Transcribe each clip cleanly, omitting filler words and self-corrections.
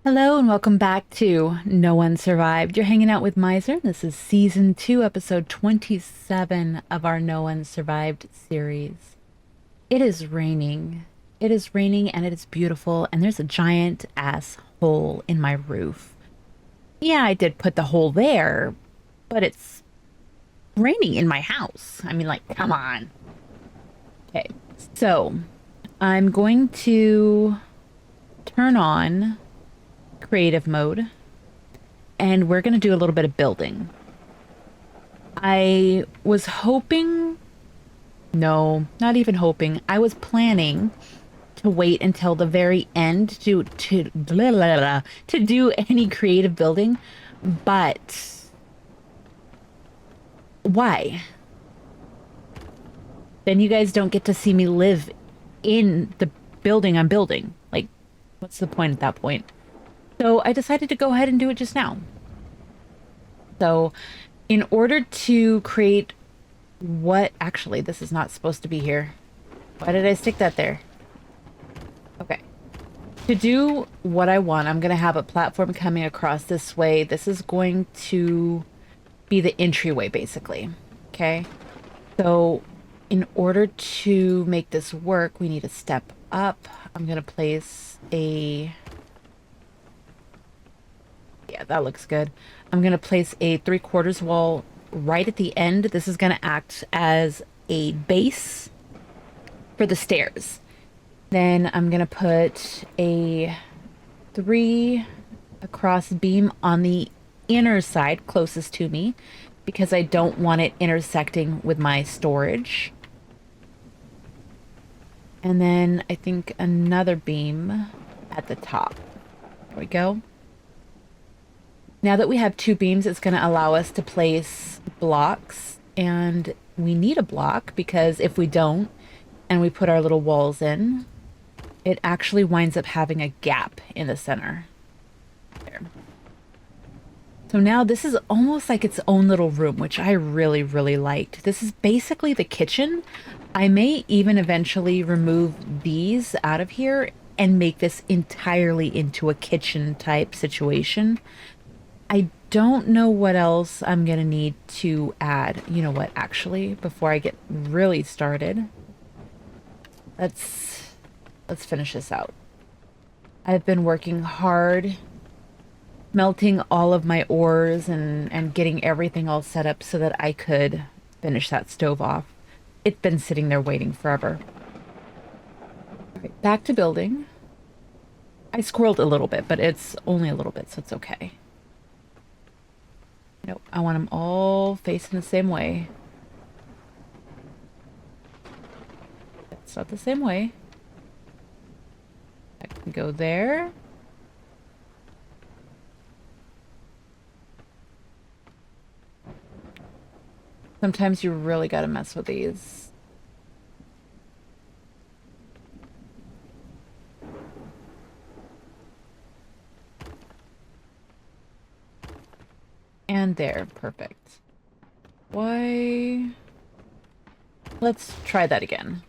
Hello and welcome back to No One Survived. You're hanging out with Mizer. This is season 2, episode 27 of our No One Survived series. It is raining. It is raining and it is beautiful, and there's a giant ass hole in my roof. Yeah, I did put the hole there, but it's raining in my house. I mean, like, come on. Okay, so I'm going to turn on creative mode and we're going to do a little bit of building. I was hoping, no, not even hoping. I was planning to wait until the very end to blah, blah, blah, to do any creative building, but why? Then you guys don't get to see me live in the building I'm building. Like, what's the point at that point? So I decided to go ahead and do it just now. So in order to create what, actually, this is not supposed to be here. Why did I stick that there? Okay. To do what I want, I'm going to have a platform coming across this way. This is going to be the entryway, basically. Okay. So in order to make this work, we need to step up. I'm going to place a... Yeah, that looks good. I'm going to place a 3/4 wall right at the end. This is going to act as a base for the stairs. Then I'm going to put a 3 across beam on the inner side closest to me because I don't want it intersecting with my storage. And then I think another beam at the top. There we go. Now that we have 2 beams, it's going to allow us to place blocks, and we need a block because if we don't and we put our little walls in, it actually winds up having a gap in the center. There. So now this is almost like its own little room, which I really, really liked. This is basically the kitchen. I may even eventually remove these out of here and make this entirely into a kitchen type situation. I don't know what else I'm gonna need to add. You know what, actually, before I get really started, let's finish this out. I've been working hard, melting all of my ores and getting everything all set up so that I could finish that stove off. It's been sitting there waiting forever. All right, back to building. I squirreled a little bit, but it's only a little bit, so it's okay. Nope, I want them all facing the same way. That's not the same way. I can go there. Sometimes you really gotta mess with these. And there, perfect. Why? Let's try that again.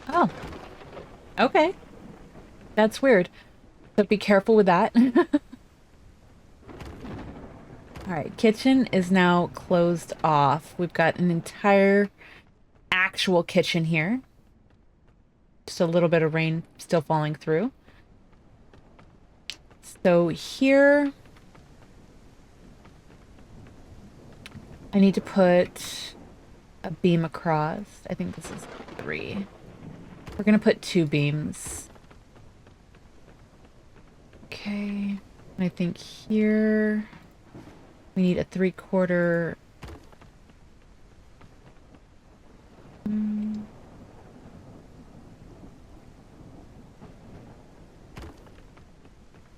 Oh, okay. That's weird. So be careful with that. All right, kitchen is now closed off. We've got an entire actual kitchen here. Just a little bit of rain still falling through. So here, I need to put a beam across. I think this is 3. We're gonna put 2 beams. Okay, and I think here we need a 3/4.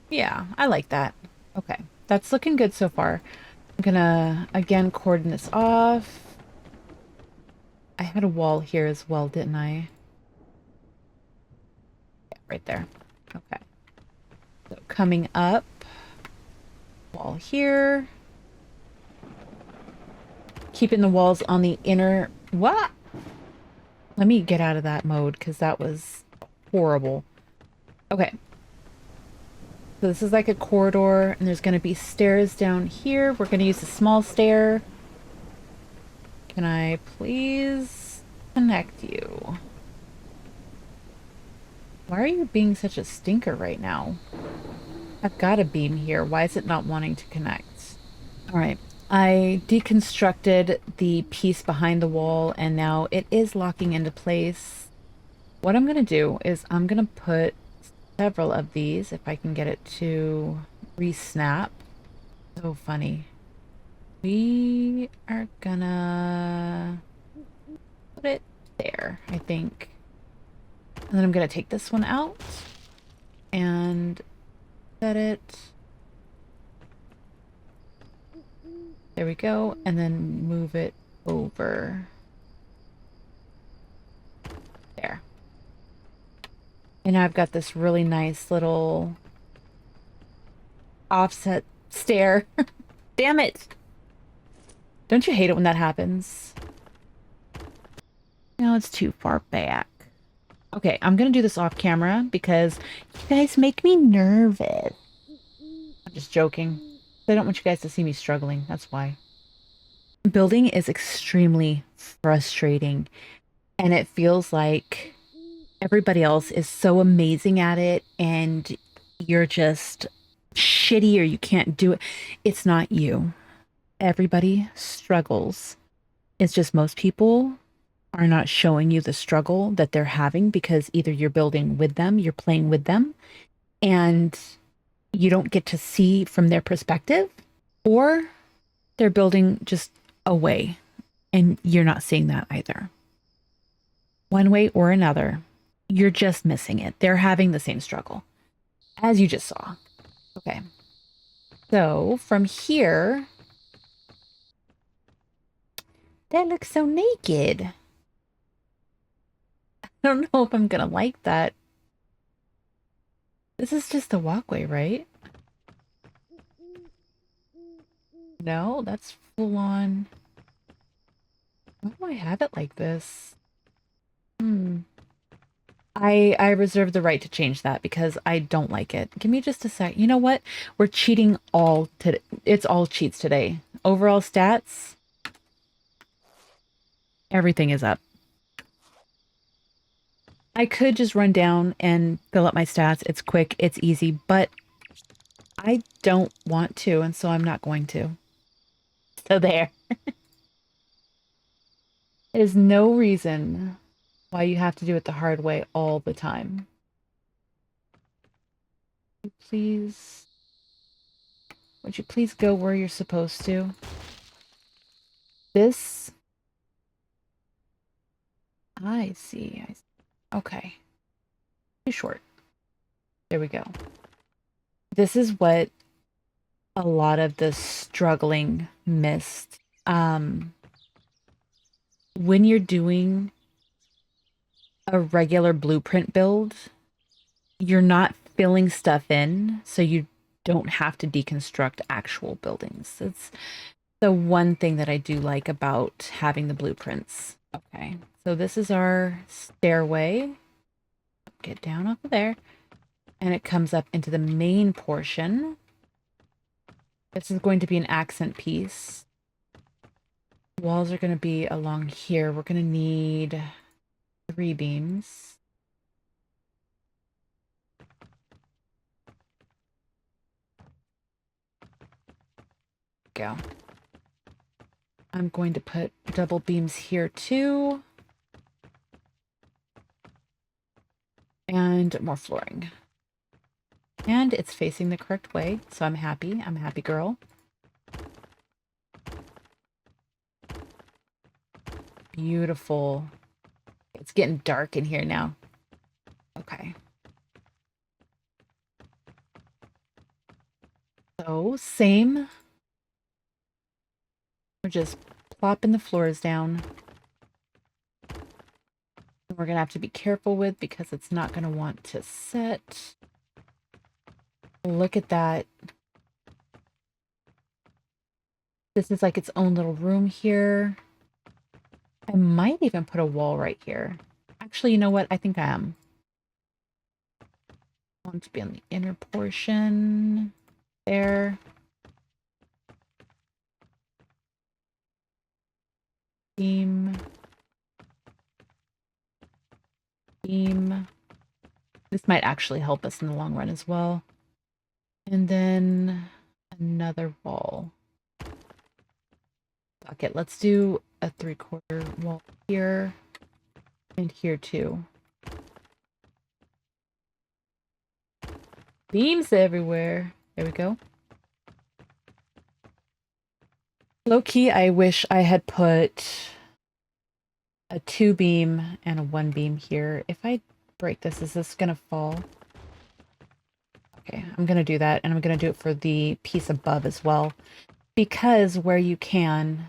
Yeah, I like that. Okay, that's looking good so far. I'm gonna, again, cordon this off. I had a wall here as well, didn't I? Yeah, right there. Okay. So coming up, wall here. keeping the walls on the inner... What? Let me get out of that mode because that was horrible. Okay. So this is like a corridor and there's going to be stairs down here. We're going to use a small stair. Can I please connect you? Why are you being such a stinker right now? I've got a beam here. Why is it not wanting to connect? All right. I deconstructed the piece behind the wall and now it is locking into place. What I'm going to do is I'm going to put several of these, if I can get it to re-snap. So funny. We are gonna put it there, I think. And then I'm gonna take this one out and set it. There we go. And then move it over. There. And now I've got this really nice little offset stair. Damn it! Don't you hate it when that happens? No, it's too far back. Okay, I'm gonna do this off camera because you guys make me nervous. I'm just joking. I don't want you guys to see me struggling. That's why. Building is extremely frustrating, and it feels like everybody else is so amazing at it, and you're just shitty or you can't do it. It's not you. Everybody struggles. It's just most people are not showing you the struggle that they're having because either you're building with them, you're playing with them, and you don't get to see from their perspective, or they're building just away and you're not seeing that either. One way or another, you're just missing it. They're having the same struggle as you just saw. Okay. So from here, that looks so naked. I don't know if I'm gonna like that. This is just a walkway, right? No, that's full on. Why do I have it like this? I reserve the right to change that because I don't like it. Give me just a sec. You know what? We're cheating all today. It's all cheats today. Overall stats, everything is up. I could just run down and fill up my stats. It's quick, it's easy, but I don't want to, and so I'm not going to. So there. There's no reason why you have to do it the hard way all the time. Please. Would you please go where you're supposed to? This. I see. I see. Okay. Too short. There we go. This is what a lot of the struggling missed. When you're doing a regular blueprint build, you're not filling stuff in, so you don't have to deconstruct actual buildings. It's the one thing that I do like about having the blueprints. Okay, so this is our stairway. Get down off of there. And it comes up into the main portion. This is going to be an accent piece. Walls are going to be along here. We're going to need 3 beams. Go. I'm going to put double beams here too. And more flooring. And it's facing the correct way, so I'm happy. I'm a happy girl. Beautiful. It's getting dark in here now. Okay. So, same. We're just plopping the floors down. We're going to have to be careful with because it's not going to want to set. Look at that. This is like its own little room here. I might even put a wall right here. Actually, you know what? I think I am. I want it to be on the inner portion. There. Beam. Beam. This might actually help us in the long run as well. And then another wall. Fuck it. Let's do a 3/4 wall here. And here too. Beams everywhere. There we go. Low key, I wish I had put a 2 beam and a 1 beam here. If I break this, is this gonna fall? Okay, I'm gonna do that, and I'm gonna do it for the piece above as well. Because where you can,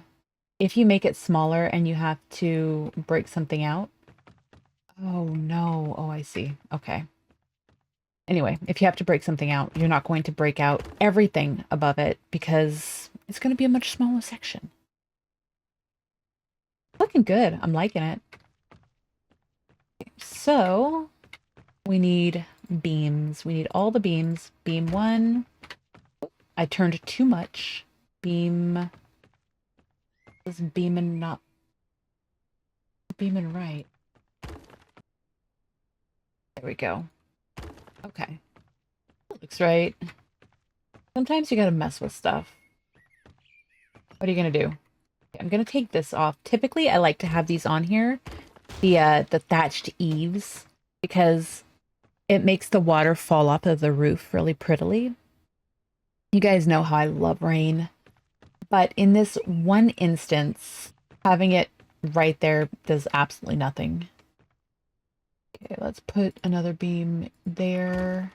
if you make it smaller and you have to break something out. Oh no, oh I see, okay. Anyway, if you have to break something out, you're not going to break out everything above it because it's going to be a much smaller section. Looking good. I'm liking it. So we need beams. We need all the beams. Beam 1. I turned too much. Beam. Is beaming not beaming right? There we go. Okay. That looks right. Sometimes you gotta mess with stuff. What are you gonna do? I'm gonna take this off. Typically, I like to have these on here, the thatched eaves, because it makes the water fall off of the roof really prettily. You guys know how I love rain, but in this one instance, having it right there does absolutely nothing. Okay, let's put another beam there.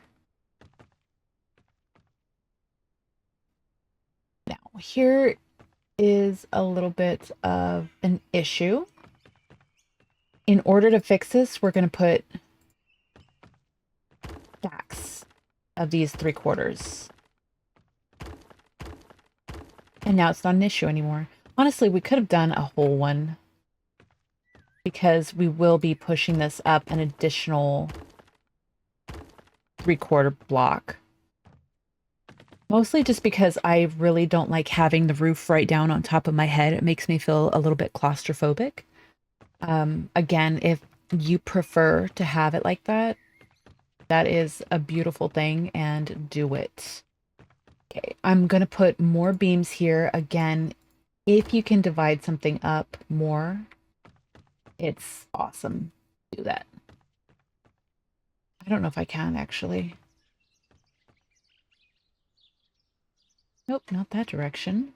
Now, here is a little bit of an issue. In order to fix this, we're going to put stacks of these 3/4. And now it's not an issue anymore. Honestly, we could have done a whole one because we will be pushing this up an additional 3/4 block. Mostly just because I really don't like having the roof right down on top of my head. It makes me feel a little bit claustrophobic. Again, if you prefer to have it like that, that is a beautiful thing, and do it. Okay, I'm gonna put more beams here. Again, if you can divide something up more, it's awesome. Do that. I don't know if I can, actually. Nope, not that direction.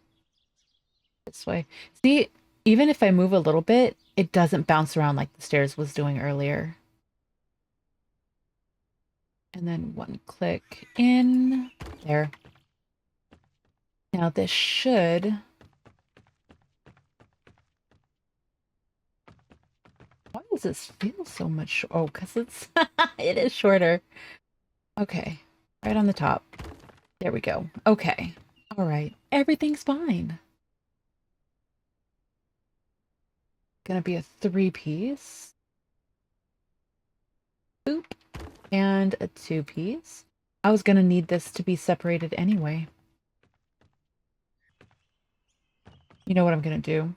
This way. See, even if I move a little bit, it doesn't bounce around like the stairs was doing earlier. And then 1 click in. There. Now this should... Why does this feel so much... Oh, because it's... it is shorter. Okay. Right on the top. There we go. Okay. All right. Everything's fine. Gonna be a 3-piece. Boop. And a 2-piece. I was gonna need this to be separated anyway. You know what I'm gonna do?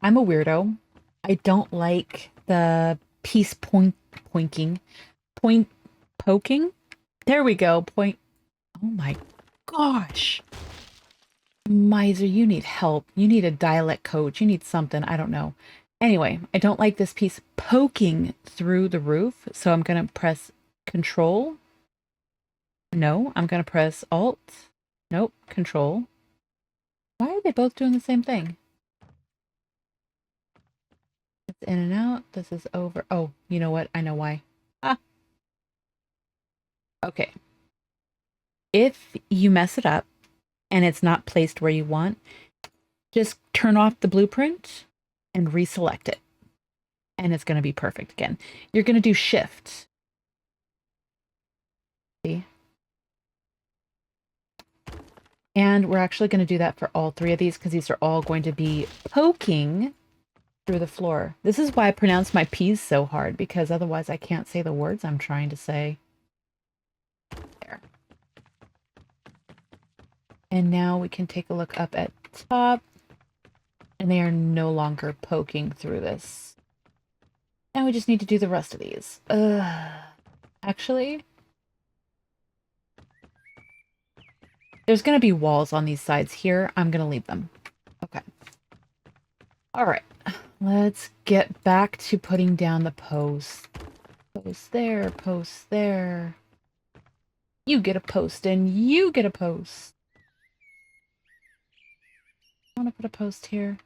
I'm a weirdo. I don't like the piece pointing. Poking? There we go. Oh my gosh. Mizer, you need help. You need a dialect coach. You need something. I don't know. Anyway, I don't like this piece poking through the roof, so I'm going to press Control. No, I'm going to press Alt. Nope, Control. Why are they both doing the same thing? It's in and out. This is over. Oh, you know what? I know why. Ah. Okay. If you mess it up and it's not placed where you want, just turn off the blueprint and reselect it. And it's going to be perfect again. You're going to do Shift. See? And we're actually going to do that for all three of these because these are all going to be poking through the floor. This is why I pronounce my P's so hard, because otherwise I can't say the words I'm trying to say. There. And now we can take a look up at top, and they are no longer poking through this. Now we just need to do the rest of these. Actually, there's going to be walls on these sides here. I'm going to leave them. Okay. All right. Let's get back to putting down the posts. Post there, post there. You get a post and you get a post. I want to put a post here.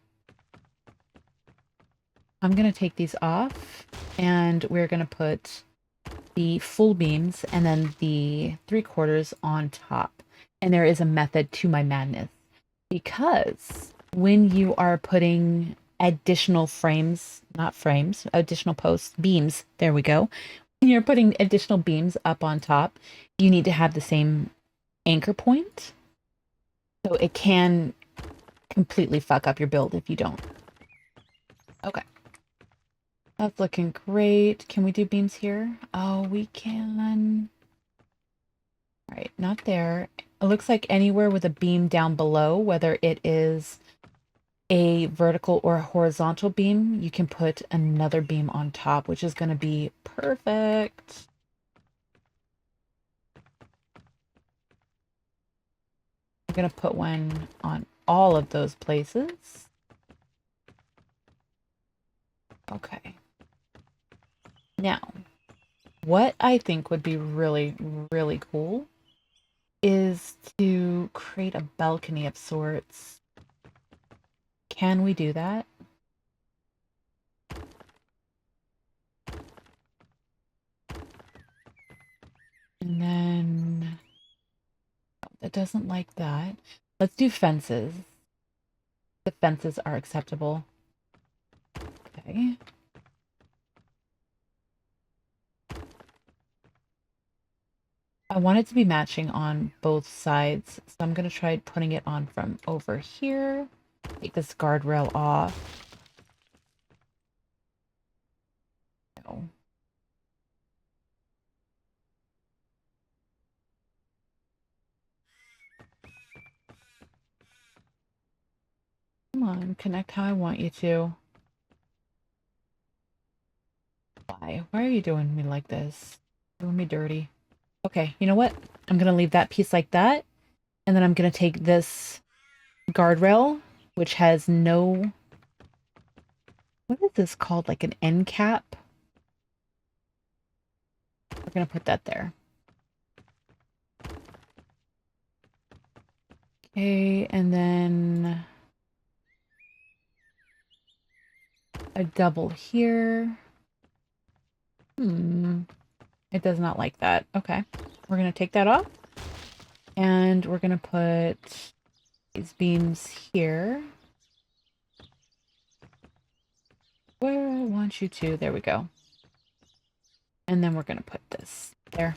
I'm going to take these off and we're going to put the full beams and then the 3/4 on top. And there is a method to my madness, because when you are putting additional frames, not frames, additional posts, beams, there we go. When you're putting additional beams up on top, you need to have the same anchor point. So it can completely fuck up your build if you don't. Okay. That's looking great. Can we do beams here? Oh, we can. All right, not there. It looks like anywhere with a beam down below, whether it is a vertical or a horizontal beam, you can put another beam on top, which is going to be perfect. I'm going to put one on all of those places. Okay. Now, what I think would be really, really cool is to create a balcony of sorts. Can we do that? And then it doesn't like that. Let's do fences. The fences are acceptable. Okay. I want it to be matching on both sides, so I'm going to try putting it on from over here. Take this guardrail off. No. Come on, connect how I want you to. Why? Why are you doing me like this? Doing me dirty. Okay, you know what? I'm going to leave that piece like that. And then I'm going to take this guardrail, which has no... What is this called? Like an end cap? We're going to put that there. Okay, and then a double here. It does not like that. Okay, we're going to take that off. And we're going to put these beams here. Where I want you to. There we go. And then we're going to put this there.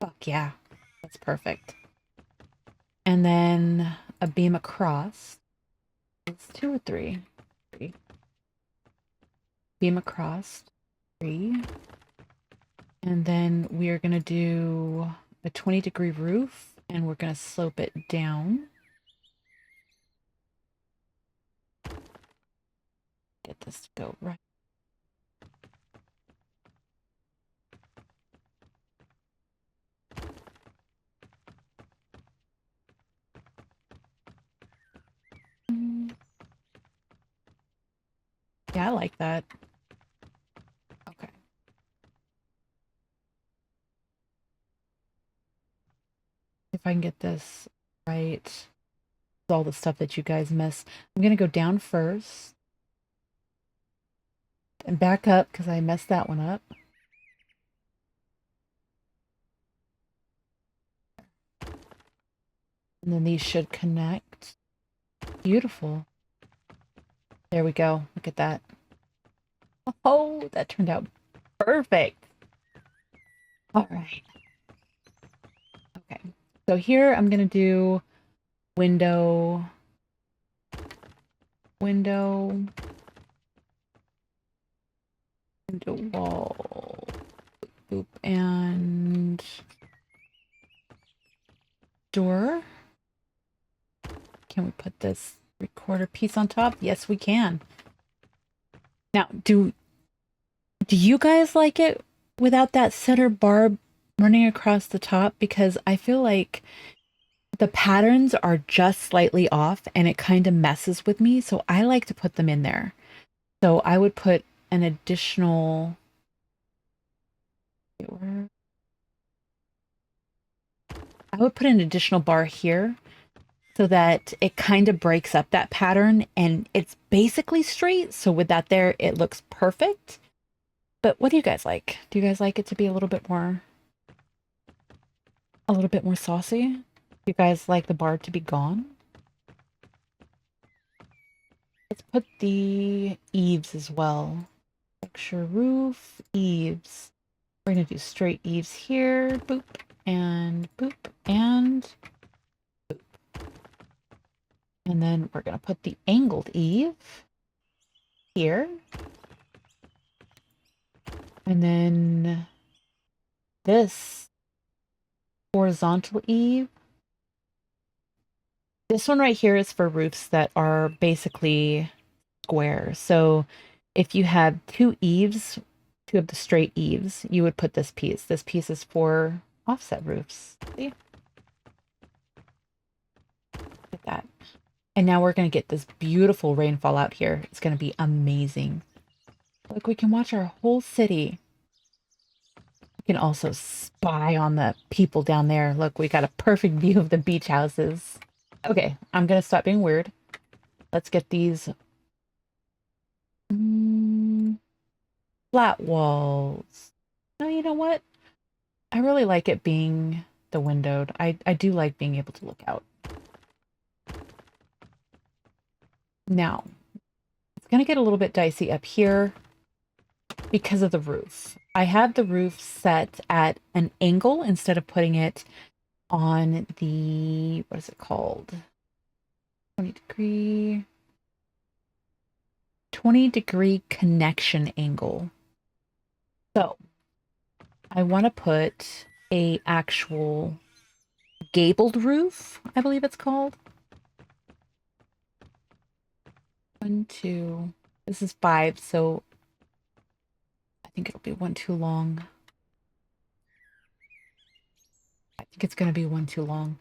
Fuck yeah. That's perfect. And then a beam across. It's 2 or 3. 3. Beam across. 3. And then we are going to do a 20-degree roof. And we're going to slope it down. Get this to go right. Yeah, I like that. Okay. If I can get this right. All the stuff that you guys miss. I'm going to go down first. And back up because I messed that one up. And then these should connect. Beautiful. There we go. Look at that. Oh, that turned out perfect. All right. Okay. So here I'm going to do window, window, window wall, boop, and door. Can we put this recorder piece on top? Yes, we can. Now, do you guys like it without that center bar running across the top? Because I feel like the patterns are just slightly off and it kind of messes with me. So I like to put them in there. So I would put an additional... I would put an additional bar here so that it kind of breaks up that pattern and it's basically straight. So with that there, it looks perfect. But what do you guys like? Do you guys like it to be a little bit more saucy? Do you guys like the bar to be gone? Let's put the eaves as well. Texture roof, eaves. We're gonna do straight eaves here, boop, and boop, and boop. And then we're gonna put the angled eave here. And then this horizontal eave. This one right here is for roofs that are basically square. So if you have two eaves, two of the straight eaves, you would put this piece. This piece is for offset roofs. See? Look at that. And now we're going to get this beautiful rainfall out here. It's going to be amazing. Look, we can watch our whole city. We can also spy on the people down there. Look, we got a perfect view of the beach houses. Okay, I'm going to stop being weird. Let's get these flat walls. No, you know what? I really like it being the windowed. I do like being able to look out. Now, it's going to get a little bit dicey up here because of the roof. I have the roof set at an angle instead of putting it on the, what is it called? 20 degree connection angle. So I want to put a actual gabled roof, I believe it's called. 1, 2, this is 5, so I think it'll be one too long. I think it's going to be one too long.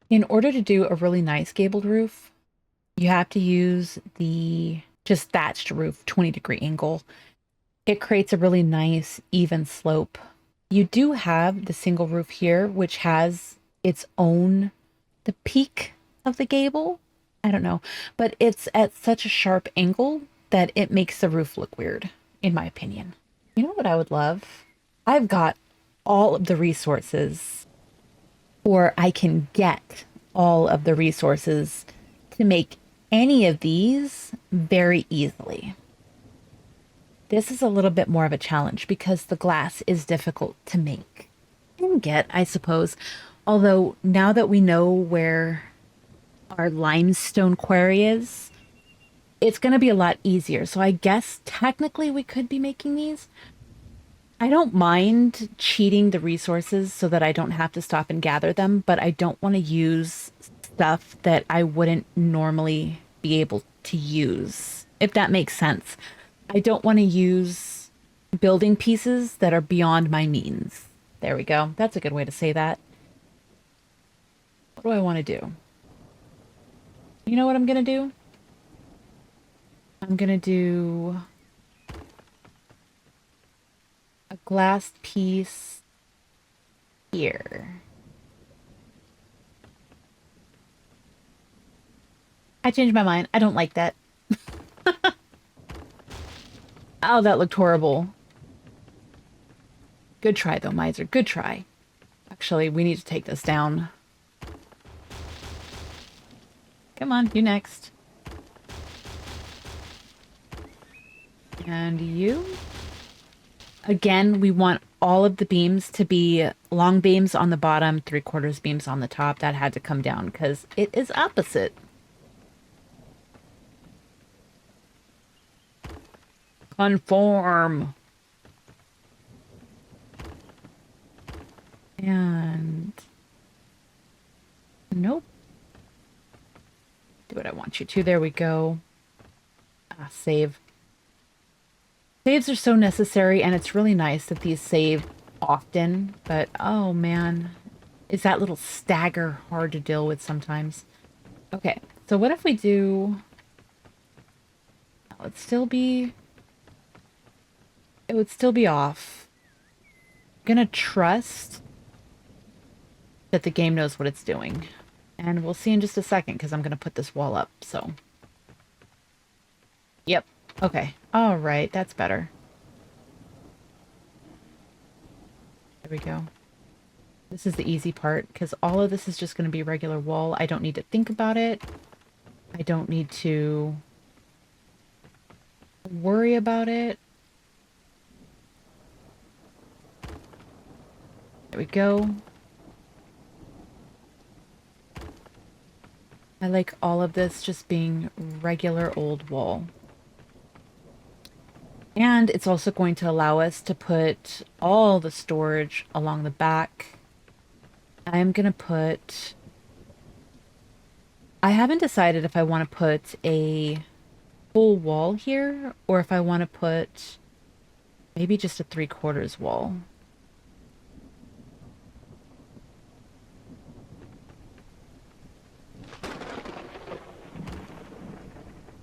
In order to do a really nice gabled roof, you have to use the just thatched roof 20 degree angle. It creates a really nice even slope. You do have the single roof here, which has its own, the peak of the gable. I don't know, but it's at such a sharp angle that it makes the roof look weird, in my opinion. You know what I would love? I've got all of the resources, or I can get all of the resources to make any of these very easily. This is a little bit more of a challenge because the glass is difficult to make and get, I suppose. Although now that we know where our limestone quarry is, it's going to be a lot easier. So I guess technically we could be making these. I don't mind cheating the resources so that I don't have to stop and gather them, but I don't want to use stuff that I wouldn't normally be able to use, if that makes sense. I don't want to use building pieces that are beyond my means. There we go. That's a good way to say that. What do I want to do? You know what I'm going to do? I'm going to do a glass piece here. I changed my mind. I don't like that. Oh, that looked horrible. Good try, though, Mizer. Good try. Actually, we need to take this down. Come on, you next. And you? Again, we want all of the beams to be long beams on the bottom, 3/4 beams on the top. That had to come down because it is opposite. Conform. And nope. Do what I want you to. There we go. Save. Saves are so necessary, and it's really nice that these save often, but oh man, is that little stagger hard to deal with sometimes. Okay, so what if we do... It would still be off. I'm gonna trust that the game knows what it's doing. And we'll see in just a second, because I'm gonna put this wall up, so... Yep. Okay. All right. That's better. There we go. This is the easy part, because all of this is just going to be regular wall. I don't need to think about it. I don't need to worry about it. There we go. I like all of this just being regular old wall. And it's also going to allow us to put all the storage along the back. I'm going to put... I haven't decided if I want to put a full wall here or if I want to put maybe just a 3/4 wall.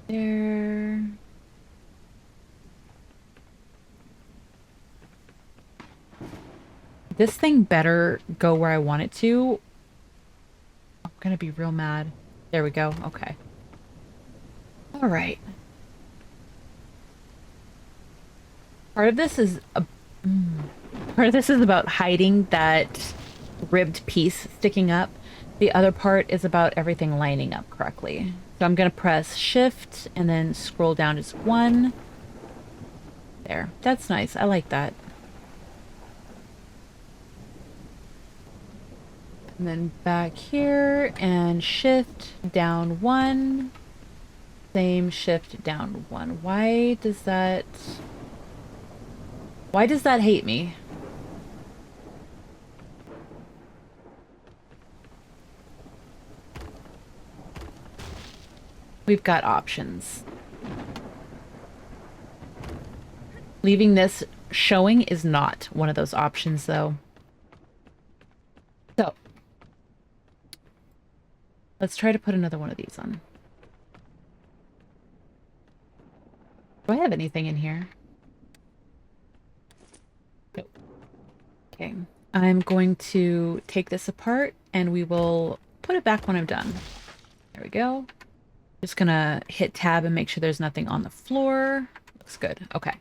There... This thing better go where I want it to. I'm gonna be real mad. There we go. Okay. All right. Part of this is about hiding that ribbed piece sticking up. The other part is about everything lining up correctly. So I'm gonna press Shift and then scroll down just one. There. That's nice. I like that. And then back here and shift down one. Same shift down one. Why does that hate me? We've got options. Leaving this showing is not one of those options though. So let's try to put another one of these on. Do I have anything in here? Nope. Okay. I'm going to take this apart and we will put it back when I'm done. There we go. Just gonna hit tab and make sure there's nothing on the floor. Looks good. Okay.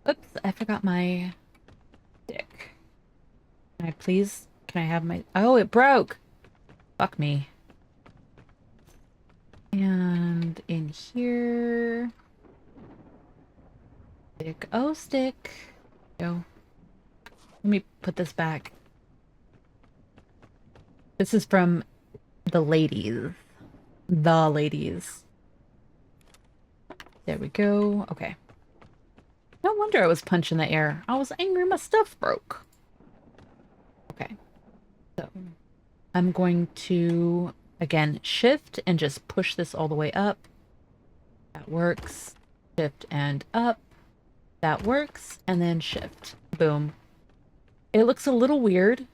Oops, I forgot my stick. Can I have my... Oh, it broke! Fuck me. And in here... Stick. Oh, stick. Go. Let me put this back. This is from the ladies. The ladies. There we go. Okay. No wonder I was punching the air. I was angry my stuff broke. Okay. So... I'm going to, again, shift and just push this all the way up. That works. Shift and up. That works. And then shift. Boom. It looks a little weird.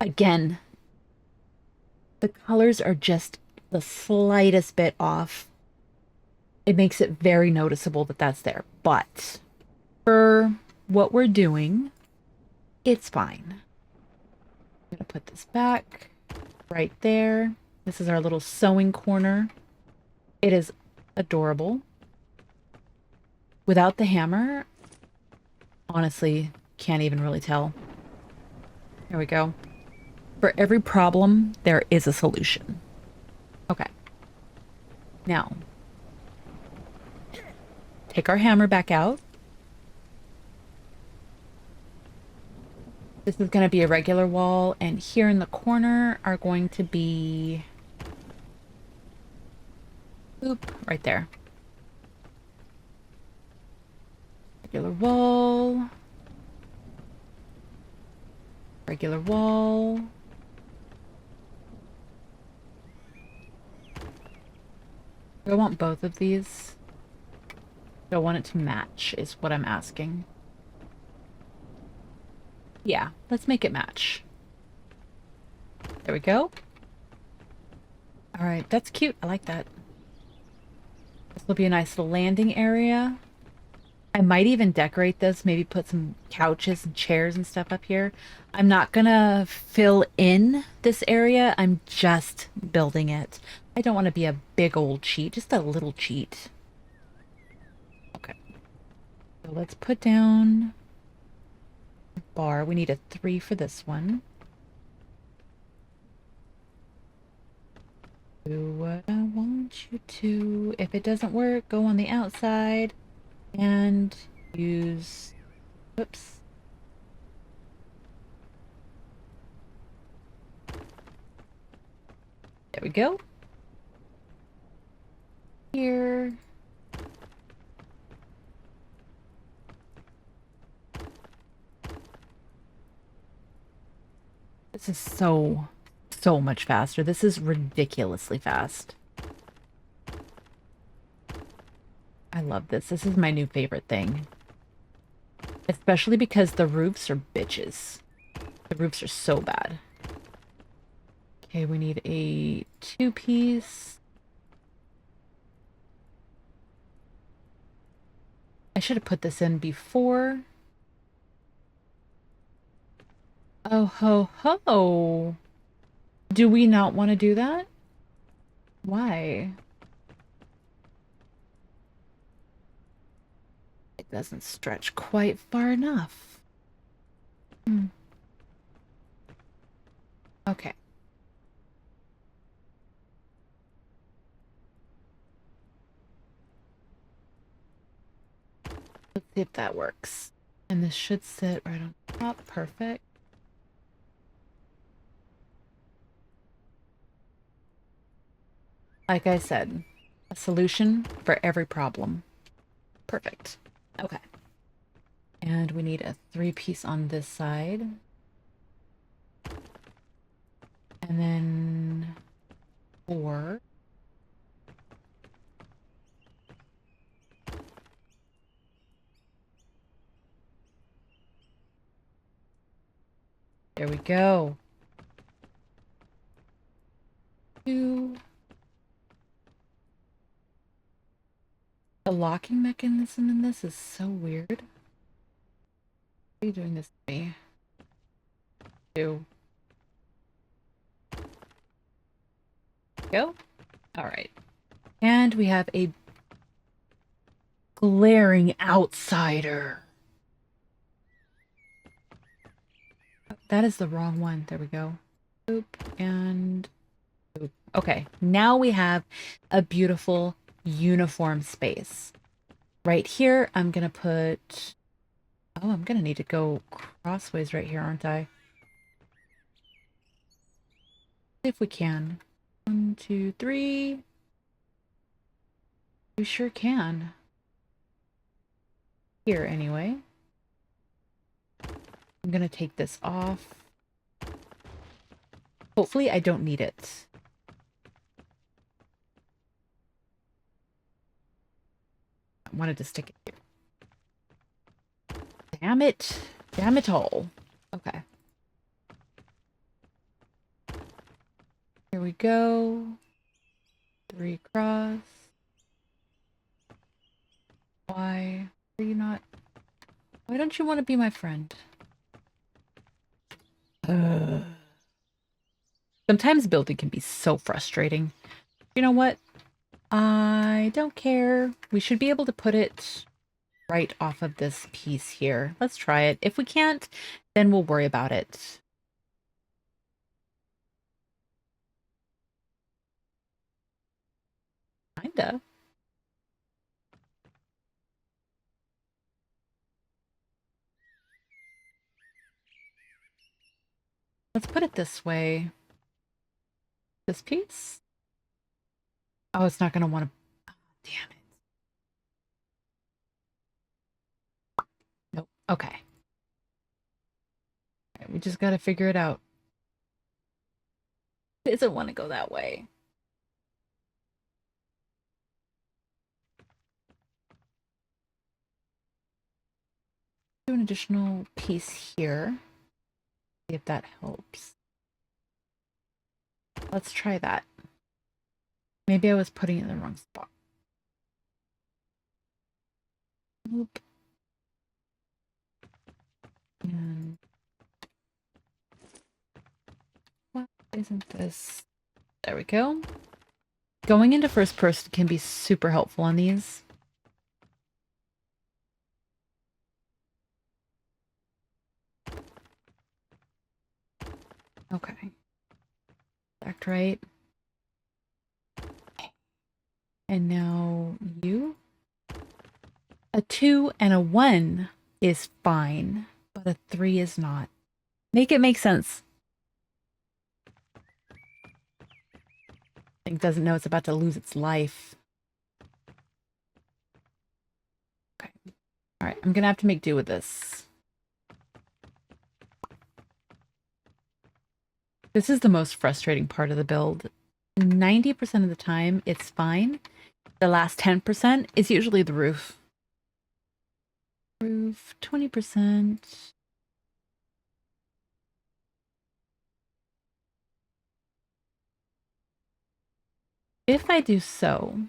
Again, the colors are just the slightest bit off. It makes it very noticeable that that's there. But for what we're doing, it's fine. I'm gonna put this back right there. This is our little sewing corner. It is adorable. Without the hammer, honestly, can't even really tell. There we go. For every problem, there is a solution. Okay. Now, take our hammer back out This is going to be a regular wall, and here in the corner are going to be... Oop, right there. Regular wall. Regular wall. Do I want both of these? Do I want it to match, is what I'm asking. Yeah, let's make it match. There we go. All right, that's cute. I like that. This will be a nice little landing area. I might even decorate this, maybe put some couches and chairs and stuff up here. I'm not gonna fill in this area. I'm just building it. I don't want to be a big old cheat, just a little cheat. Okay. So let's put down a bar. We need a 3 for this one. Do what I want you to. If it doesn't work, go on the outside and use... Whoops. There we go. Here. This is so much faster. This is ridiculously fast. I love this. This is my new favorite thing. Especially because the roofs are bitches. The roofs are so bad. Okay, we need a 2-piece. I should have put this in before. Oh, ho, ho. Do we not want to do that? Why? It doesn't stretch quite far enough. Okay. Let's see if that works. And this should sit right on top. Perfect. Like I said, a solution for every problem. Perfect. Okay. And we need a 3-piece on this side. And then 4. There we go. 2. The locking mechanism in this is so weird. Why are you doing this to me? 2. Go. All right. And we have a glaring outsider. That is the wrong one. There we go. Oop and oop. Okay, now we have a beautiful uniform space. Right here, I'm gonna put... Oh, I'm gonna need to go crossways right here, aren't I? See if we can. 1, 2, 3. We sure can. Here, anyway. I'm gonna take this off. Hopefully I don't need it. I wanted to stick it here. Damn it. Damn it all. Okay. Here we go. 3 across. Why are you not... Why don't you want to be my friend? Sometimes building can be so frustrating. You know what? I don't care. We should be able to put it right off of this piece here. Let's try it. If we can't, then we'll worry about it. Kinda. Let's put it this way. This piece? Oh, it's not going to want to... Oh, damn it. Nope. Okay. Right, we just got to figure it out. It doesn't want to go that way. Do an additional piece here. See if that helps. Let's try that. Maybe I was putting it in the wrong spot. Nope. And why isn't this? There we go. Going into first person can be super helpful on these. Okay. Act right. And now you. A 2 and a 1 is fine, but a 3 is not. Make it make sense. Thing doesn't know it's about to lose its life. Okay. All right, I'm gonna have to make do with this. This is the most frustrating part of the build. 90% of the time, it's fine. The last 10% is usually the roof. Roof, 20%. If I do so,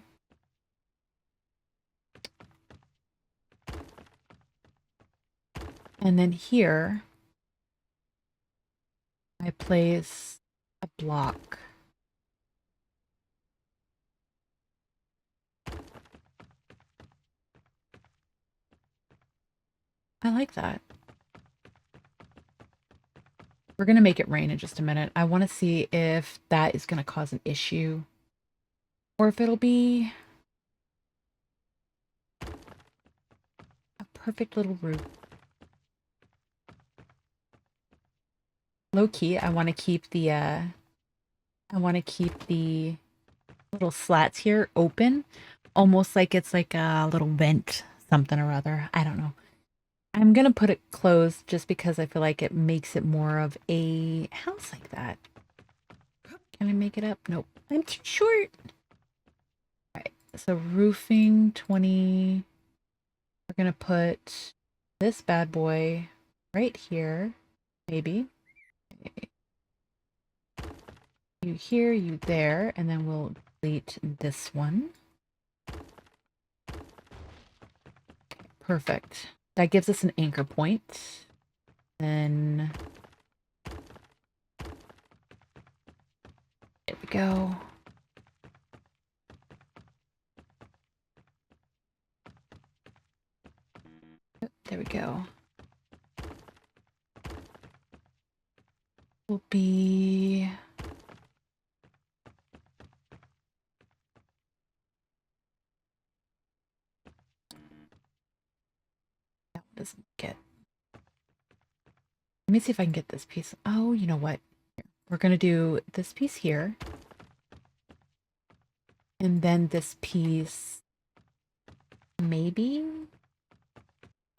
and then here, I place a block. I like that. We're going to make it rain in just a minute. I want to see if that is going to cause an issue. Or if it'll be a perfect little roof. Low key, I want to keep the little slats here open, almost like it's like a little vent, something or other. I don't know. I'm gonna put it closed just because I feel like it makes it more of a house like that. Can I make it up? Nope. I'm too short. All right. So roofing 20. We're gonna put this bad boy right here, maybe. You here, you there, and then we'll delete this one. Okay, perfect. That gives us an anchor point. Then there we go. There we go. Will be that one doesn't get. Let me see if I can get this piece. Oh, you know what? We're gonna do this piece here. And then this piece maybe.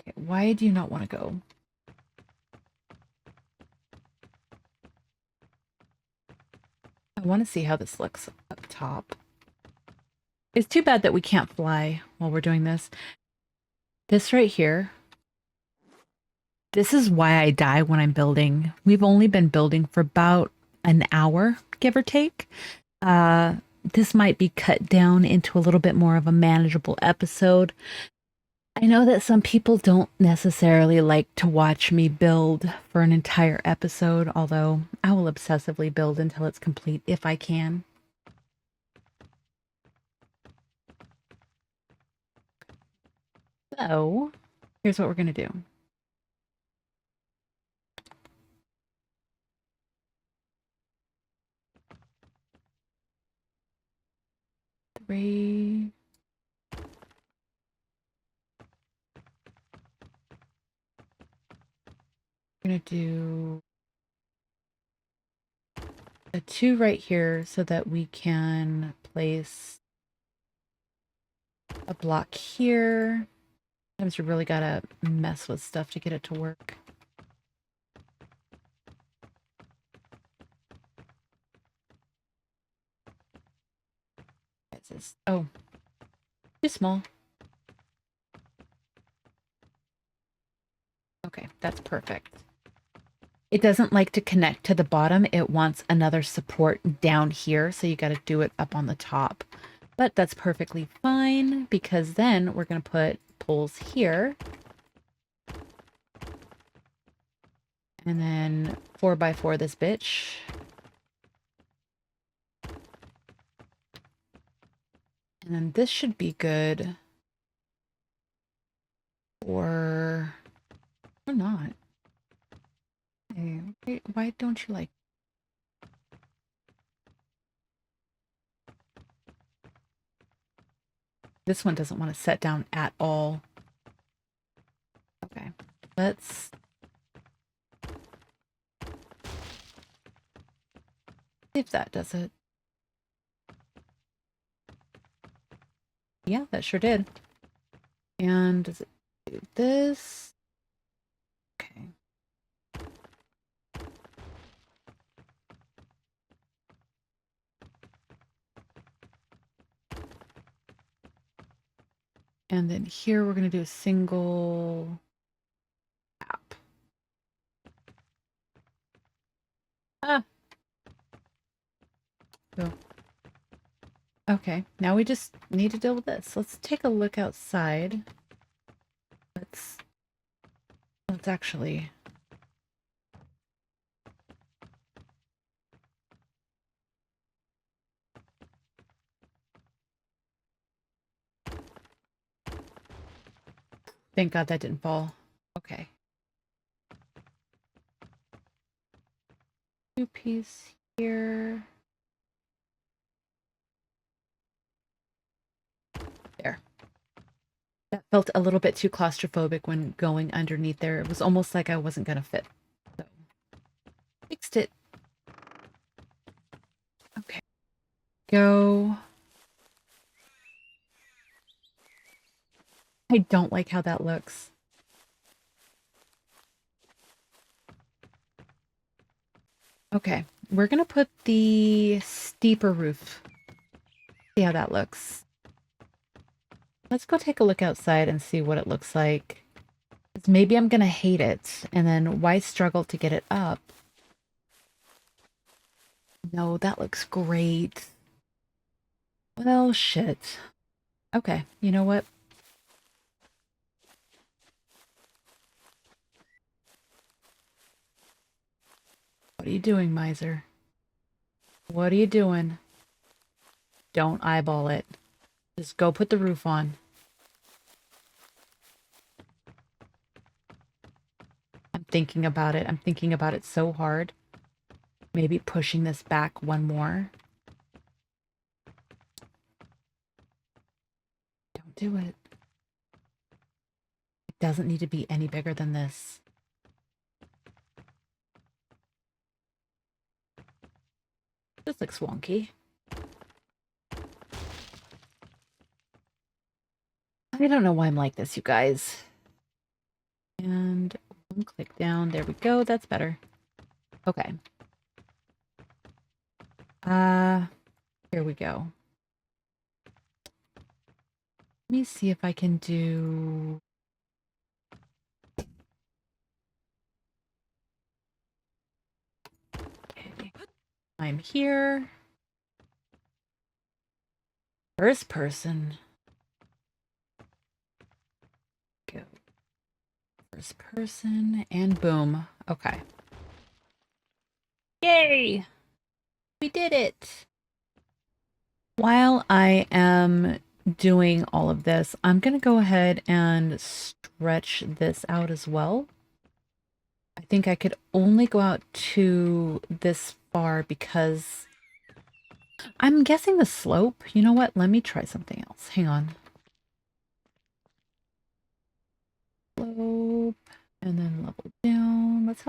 Okay, why do you not want to go? I want to see how this looks up top. It's too bad that we can't fly while we're doing this. This right here. This is why I die when I'm building. We've only been building for about an hour, give or take. This might be cut down into a little bit more of a manageable episode. I know that some people don't necessarily like to watch me build for an entire episode, although I will obsessively build until it's complete if I can. So, here's what we're going to do. Three. We're going to do a 2 right here so that we can place a block here. Sometimes you really gotta mess with stuff to get it to work. It says, oh, too small. Okay, that's perfect. It doesn't like to connect to the bottom. It wants another support down here, so you got to do it up on the top. But that's perfectly fine, because then we're going to put poles here. And then 4x4 this bitch. And then this should be good. Or not. Hey, why don't you like... This one doesn't want to set down at all. Okay, let's... see if that does it. Yeah, that sure did. And does it do this? Okay. And then here we're going to do a single tap. Ah. Go. Okay, now we just need to deal with this. Let's take a look outside. Let's actually... Thank God that didn't fall. Okay. 2-piece here. There. That felt a little bit too claustrophobic when going underneath there. It was almost like I wasn't going to fit. So, fixed it. Okay. Go. I don't like how that looks. Okay, we're going to put the steeper roof. See how that looks. Let's go take a look outside and see what it looks like. Maybe I'm going to hate it, and then why struggle to get it up? No, that looks great. Well, shit. Okay, you know what? What are you doing, Mizer? What are you doing? Don't eyeball it. Just go put the roof on. I'm thinking about it. I'm thinking about it so hard. Maybe pushing this back one more. Don't do it. It doesn't need to be any bigger than this. This looks wonky. I don't know why I'm like this, you guys. And one click down. There we go. That's better. Okay. Here we go. Let me see if I can do... Okay. I'm here. First person. Go. First person, and boom. Okay. Yay! We did it! While I am doing all of this, I'm going to go ahead and stretch this out as well. I think I could only go out to this far because I'm guessing the slope. You know what? Let me try something else. Hang on. Slope, and then level down. Let's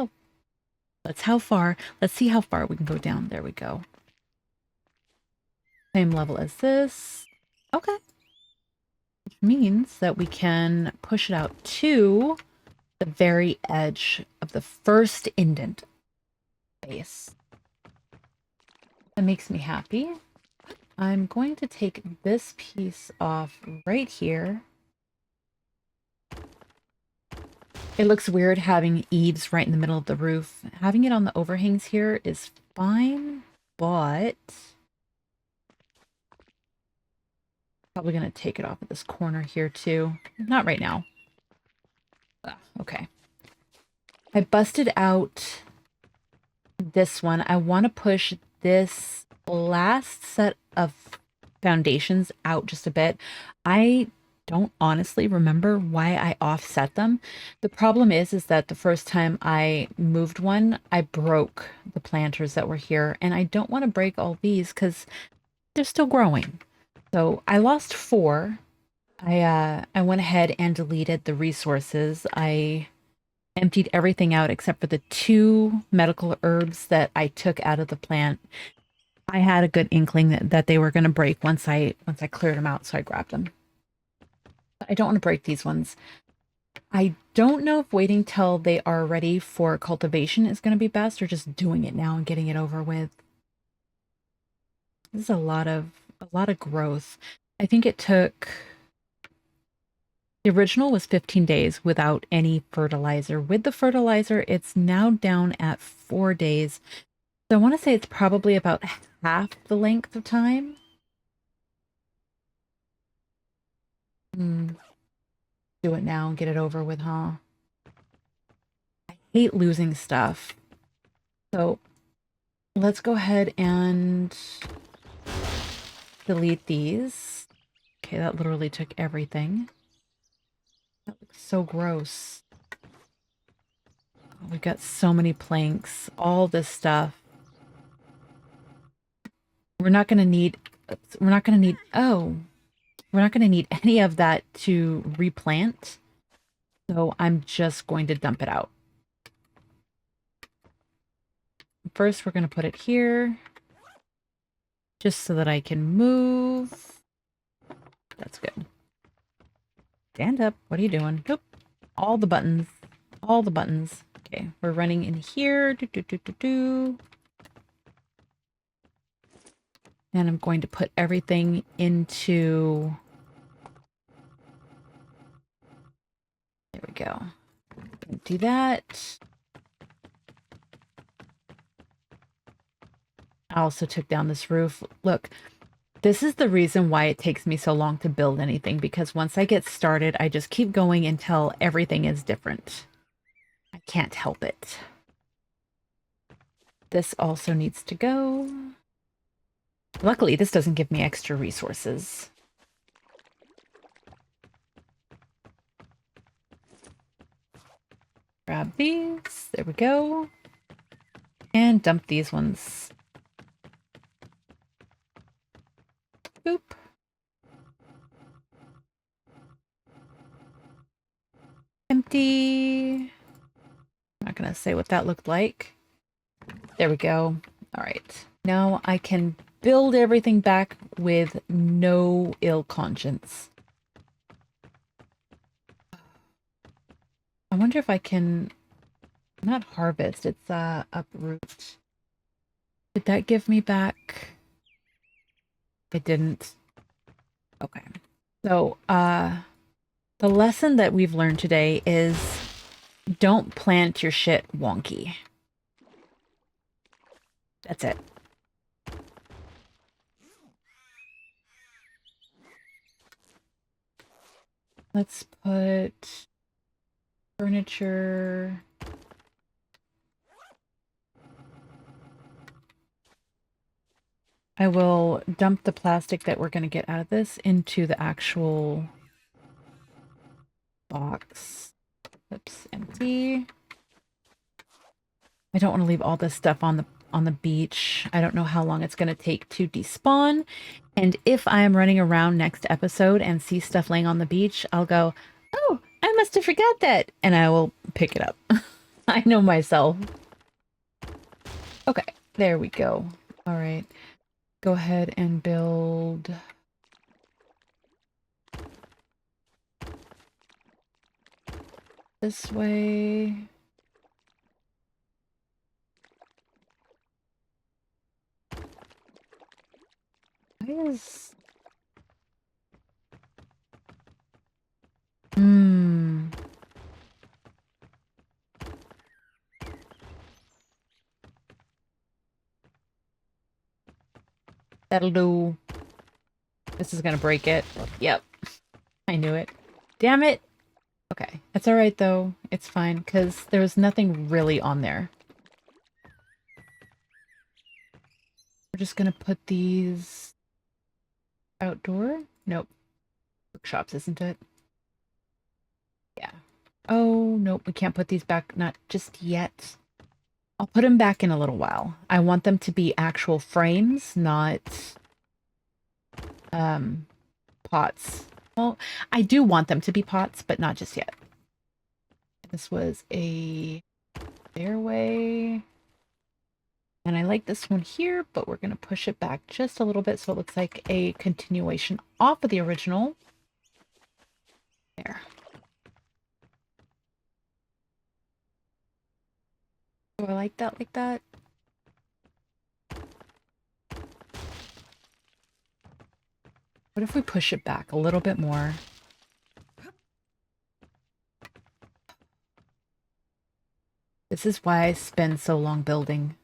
Let's see how far we can go down. There we go. Same level as this. Okay. Which means that we can push it out to the very edge of the first indent base. That makes me happy. I'm going to take this piece off right here. It looks weird having eaves right in the middle of the roof. Having it on the overhangs here is fine, but probably going to take it off at this corner here too. Not right now. Okay. I busted out this one. I want to push this last set of foundations out just a bit. I don't honestly remember why I offset them. The problem is that the first time I moved one, I broke the planters that were here, and I don't want to break all these because they're still growing. So I lost 4. I went ahead and deleted the resources. I emptied everything out except for the 2 medical herbs that I took out of the plant. I had a good inkling that they were going to break once I cleared them out, so I grabbed them. I don't want to break these ones. I don't know if waiting till they are ready for cultivation is going to be best, or just doing it now and getting it over with. This is a lot of growth. I think it took... The original was 15 days without any fertilizer. With the fertilizer, it's now down at 4 days. So I want to say it's probably about half the length of time. Do it now and get it over with, huh? I hate losing stuff. So let's go ahead and delete these. Okay, that literally took everything. That looks so gross. We've got so many planks, all this stuff. We're not going to need any of that to replant. So I'm just going to dump it out. First, we're going to put it here. Just so that I can move. That's good. Stand up. What are you doing? Nope. All the buttons. All the buttons. Okay, we're running in here. And I'm going to put everything into... There we go. Do that. I also took down this roof. Look, this is the reason why it takes me so long to build anything, because once I get started, I just keep going until everything is different. I can't help it. This also needs to go. Luckily, this doesn't give me extra resources. Grab these. There we go. And dump these ones. Boop. Empty. I'm not going to say what that looked like. There we go. All right. Now I can build everything back with no ill conscience. I wonder if I can... Not harvest, it's uproot. Did that give me back... It didn't. Okay. So, the lesson that we've learned today is don't plant your shit wonky. That's it. Let's put furniture... I will dump the plastic that we're going to get out of this into the actual box. Oops, empty. I don't want to leave all this stuff on the beach. I don't know how long it's going to take to despawn. And if I am running around next episode and see stuff laying on the beach, I'll go, oh, I must have forgot that. And I will pick it up. I know myself. Okay, there we go. All right. Go ahead and build... this way. Why is... That'll do. This is gonna break it. Yep. I knew it. Damn it! Okay. It's alright though. It's fine, because there was nothing really on there. We're just gonna put these... outdoor? Nope. Workshops, isn't it? Yeah. Oh, nope. We can't put these back. Not just yet. I'll put them back in a little while. I want them to be actual frames, not pots. Well, I do want them to be pots, but not just yet. This was a stairway. And I like this one here, but we're going to push it back just a little bit so it looks like a continuation off of the original. There. Do I like that like that? What if we push it back a little bit more? This is why I spend so long building.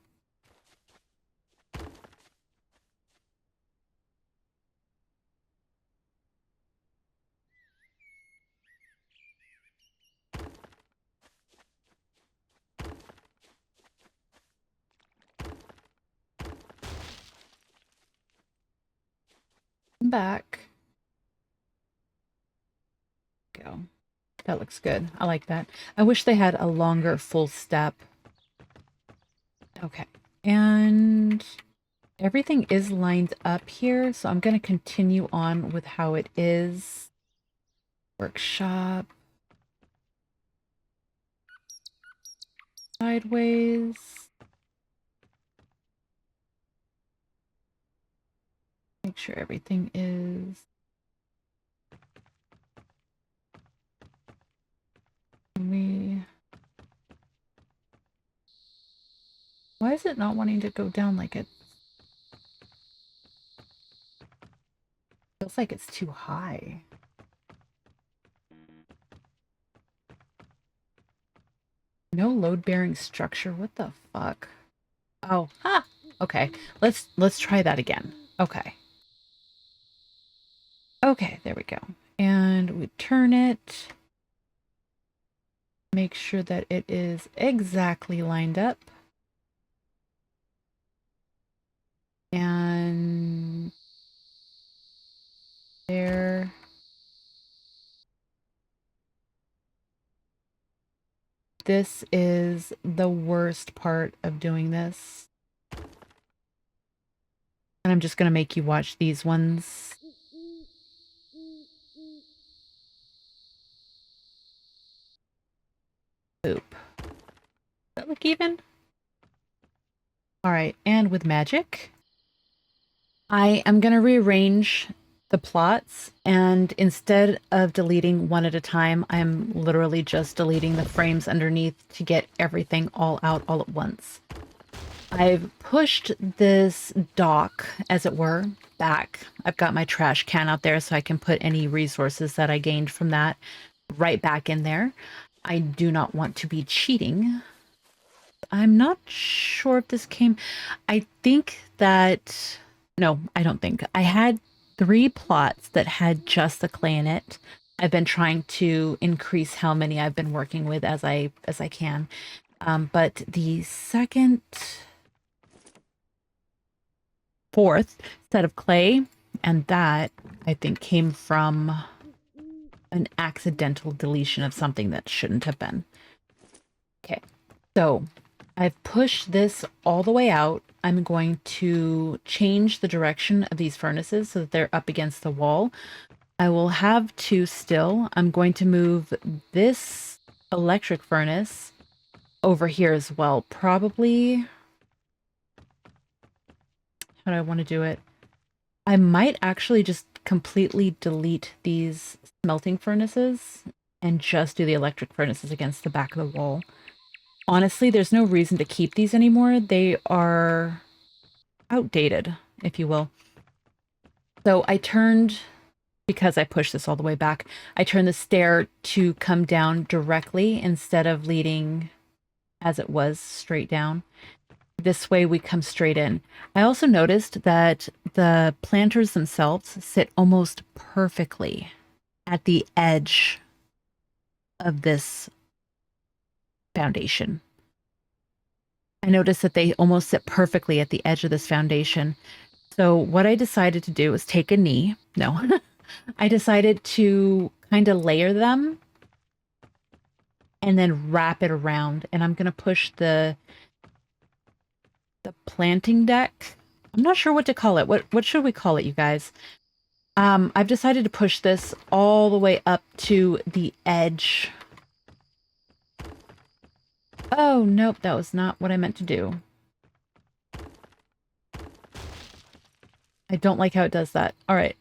Back. Go. That looks good. I like that. I wish they had a longer full step. Okay. And everything is lined up here, so I'm going to continue on with how it is. Workshop. Sideways. Make sure everything is... Why is it not wanting to go down like it? Feels like it's too high. No load-bearing structure. What the fuck? Oh, ha! Okay, let's try that again. Okay. Okay, there we go. And we turn it. Make sure that it is exactly lined up. And there. This is the worst part of doing this. And I'm just going to make you watch these ones. Oop. Does that look even? Alright, and with magic, I am going to rearrange the plots, and instead of deleting one at a time, I'm literally just deleting the frames underneath to get everything all out all at once. I've pushed this dock, as it were, back. I've got my trash can out there so I can put any resources that I gained from that right back in there. I do not want to be cheating. I'm not sure if this came... I think that... No, I don't think. I had 3 plots that had just the clay in it. I've been trying to increase how many I've been working with as I can. But the fourth set of clay, and that I think came from an accidental deletion of something that shouldn't have been. Okay, so I've pushed this all the way out. I'm going to change the direction of these furnaces so that they're up against the wall. I will have 2 still. I'm going to move this electric furnace over here as well. Probably How do I want to do it? I might actually just completely delete these smelting furnaces and just do the electric furnaces against the back of the wall. Honestly, there's no reason to keep these anymore. They are outdated, if you will. So I turned, because I pushed this all the way back, I turned the stair to come down directly instead of leading as it was straight down. This way we come straight in. I also noticed that the planters themselves sit almost perfectly at the edge of this foundation. I noticed that they almost sit perfectly at the edge of this foundation. So what I decided to do was take a knee. No, I decided to kind of layer them and then wrap it around. And I'm going to push the planting deck. I'm not sure what to call it. What should we call it, you guys? I've decided to push this all the way up to the edge. Oh, nope, that was not what I meant to do. I don't like how it does that. All right,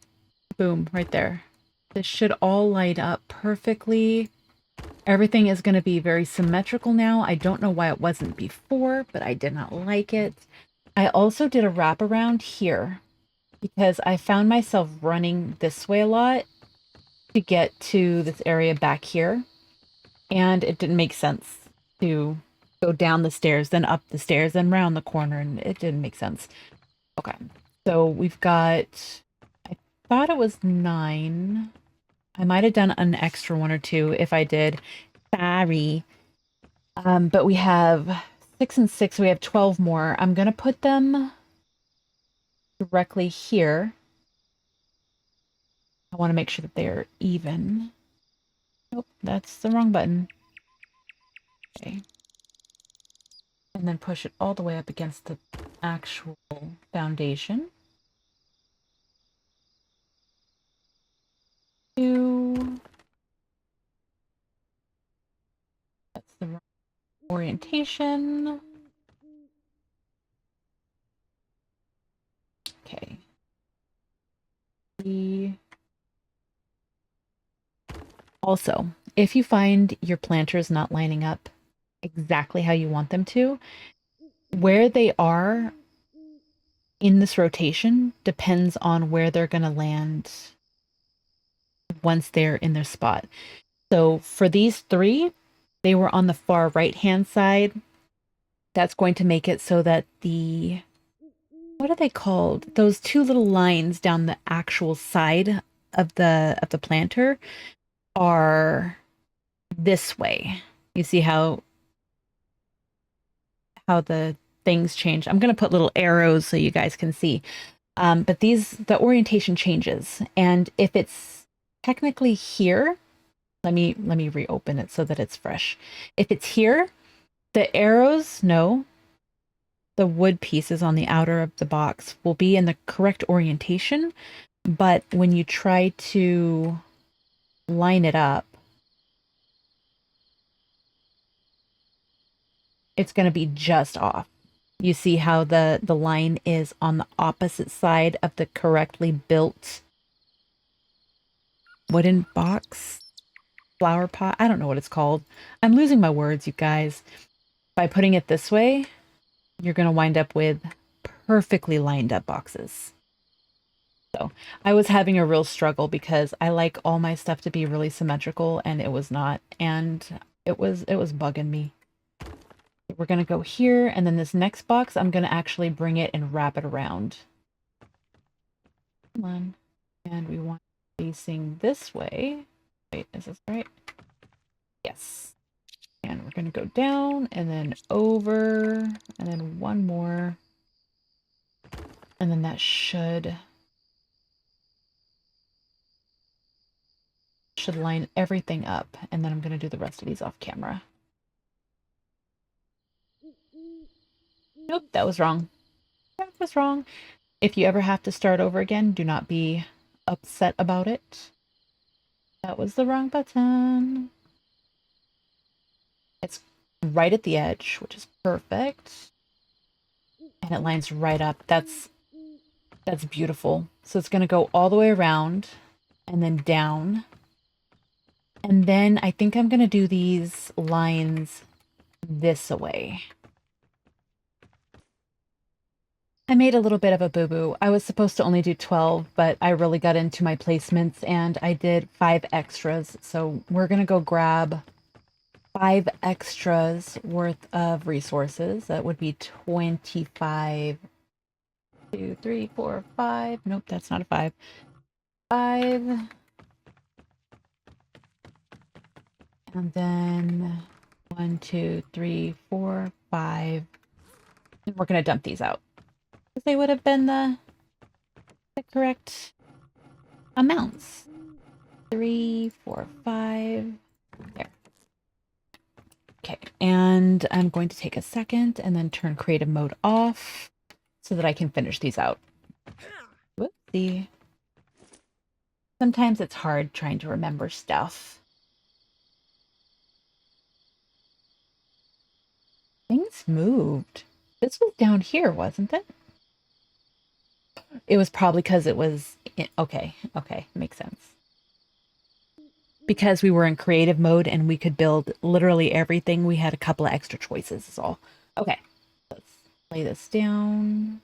boom, right there. This should all light up perfectly. Everything is going to be very symmetrical now. I don't know why it wasn't before, but I did not like it. I also did a wraparound here because I found myself running this way a lot to get to this area back here. And it didn't make sense to go down the stairs, then up the stairs, then round the corner, and it didn't make sense. Okay, so we've got, I thought it was 9. I might have done an extra 1 or 2 if I did. Sorry. But we have 6 and 6, we have 12 more. I'm gonna put them directly here. I want to make sure that they're even. Nope, that's the wrong button. Okay. And then push it all the way up against the actual foundation. 2. That's the wrong orientation. Okay. Also, if you find your planters not lining up exactly how you want them to, where they are in this rotation depends on where they're going to land once they're in their spot. So for these 3, they were on the far right-hand side. That's going to make it so that the, what are they called? Those 2 little lines down the actual side of the planter are this way. You see how the things change. I'm going to put little arrows so you guys can see. But the orientation changes. And if it's technically here, let me reopen it so that it's fresh. If it's here, the arrows, no, the wood pieces on the outer of the box will be in the correct orientation. But when you try to line it up, it's going to be just off. You see how the line is on the opposite side of the correctly built wooden box, flower pot. I don't know what it's called. I'm losing my words, you guys. By putting it this way, you're going to wind up with perfectly lined up boxes. So I was having a real struggle because I like all my stuff to be really symmetrical, and it was not. And it was bugging me. We're going to go here, and then this next box, I'm going to actually bring it and wrap it around. Come on. And we want facing this way. Wait, is this right? Yes. And we're going to go down, and then over, and then 1 more. And then that should line everything up. And then I'm going to do the rest of these off camera. Nope, that was wrong. That was wrong. If you ever have to start over again, do not be upset about it. That was the wrong button. It's right at the edge, which is perfect. And it lines right up. That's That's beautiful. So it's going to go all the way around and then down. And then I think I'm going to do these lines this way. I made a little bit of a boo-boo. I was supposed to only do 12, but I really got into my placements and I did 5 extras. So we're going to go grab 5 extras worth of resources. That would be 25, 2, 3, 4, 5. Nope, that's not a 5. 5. And then 1, 2, 3, 4, 5. And we're going to dump these out. Because they would have been the correct amounts. 3, 4, 5. There. Okay, and I'm going to take a second and then turn creative mode off so that I can finish these out. Whoopsie. Sometimes it's hard trying to remember stuff. Things moved. This was down here, wasn't it? It was probably because it was... Okay, makes sense. Because we were in creative mode and we could build literally everything, we had a couple of extra choices is all. Okay, let's lay this down.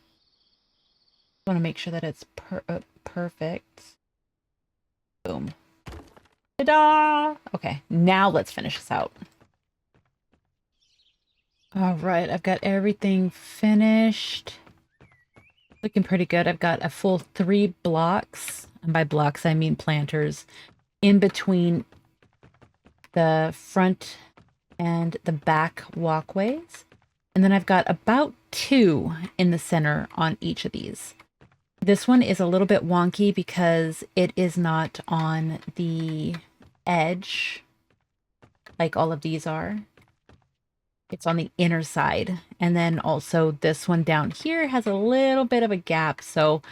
I want to make sure that it's perfect. Boom. Ta-da! Okay, now let's finish this out. All right, I've got everything finished. Looking pretty good. I've got a full 3 blocks, and by blocks I mean planters, in between the front and the back walkways. And then I've got about 2 in the center on each of these. This one is a little bit wonky because it is not on the edge like all of these are. It's on the inner side. And then also this one down here has a little bit of a gap. So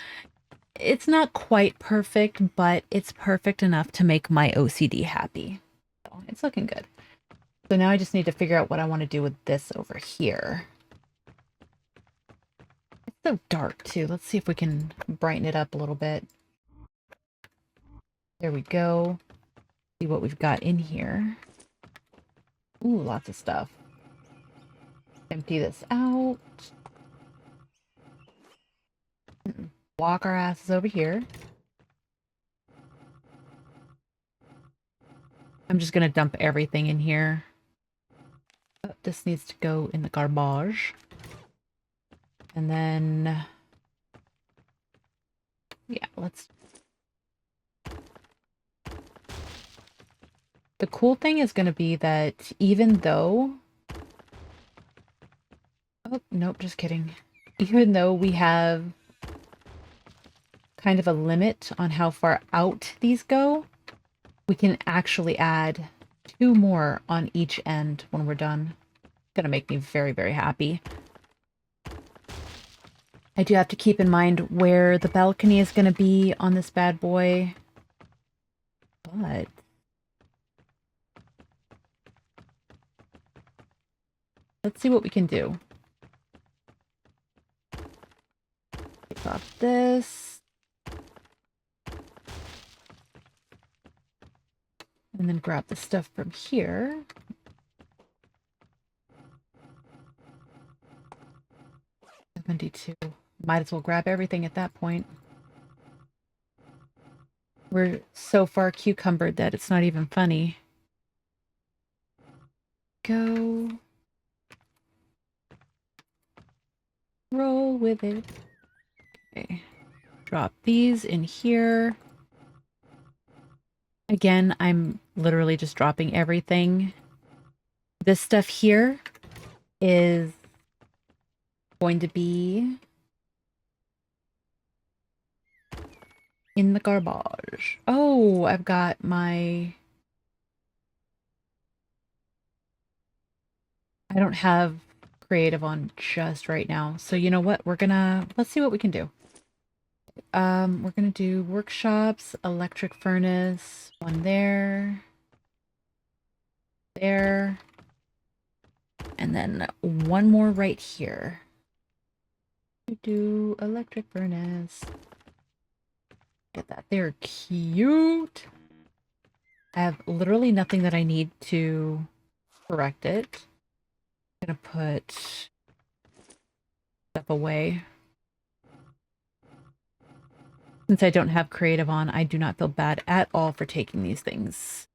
it's not quite perfect, but it's perfect enough to make my OCD happy. So it's looking good. So now I just need to figure out what I want to do with this over here. It's so dark too. Let's see if we can brighten it up a little bit. There we go. See what we've got in here. Ooh, lots of stuff. Empty this out. Walk our asses over here. I'm just going to dump everything in here. Oh, this needs to go in the garbage. And then... yeah, let's... The cool thing is going to be that even though... oh, nope, just kidding. Even though we have kind of a limit on how far out these go, we can actually add 2 more on each end when we're done. It's going to make me very, very happy. I do have to keep in mind where the balcony is going to be on this bad boy. But... let's see what we can do. Take off this. And then grab the stuff from here. Might as well grab everything at that point. We're so far cucumbered that it's not even funny. Go. Roll with it. Okay. Drop these in here. Again, I'm literally just dropping everything. This stuff here is going to be in the garbage. Oh, I've got my... I don't have creative on just right now. So you know what? let's see what we can do. We're gonna do workshops, electric furnace, one there, there, and then one more right here. Do electric furnace. Get that. They're cute. I have literally nothing that I need to correct it. I'm gonna put stuff away. Since I don't have creative on, I do not feel bad at all for taking these things.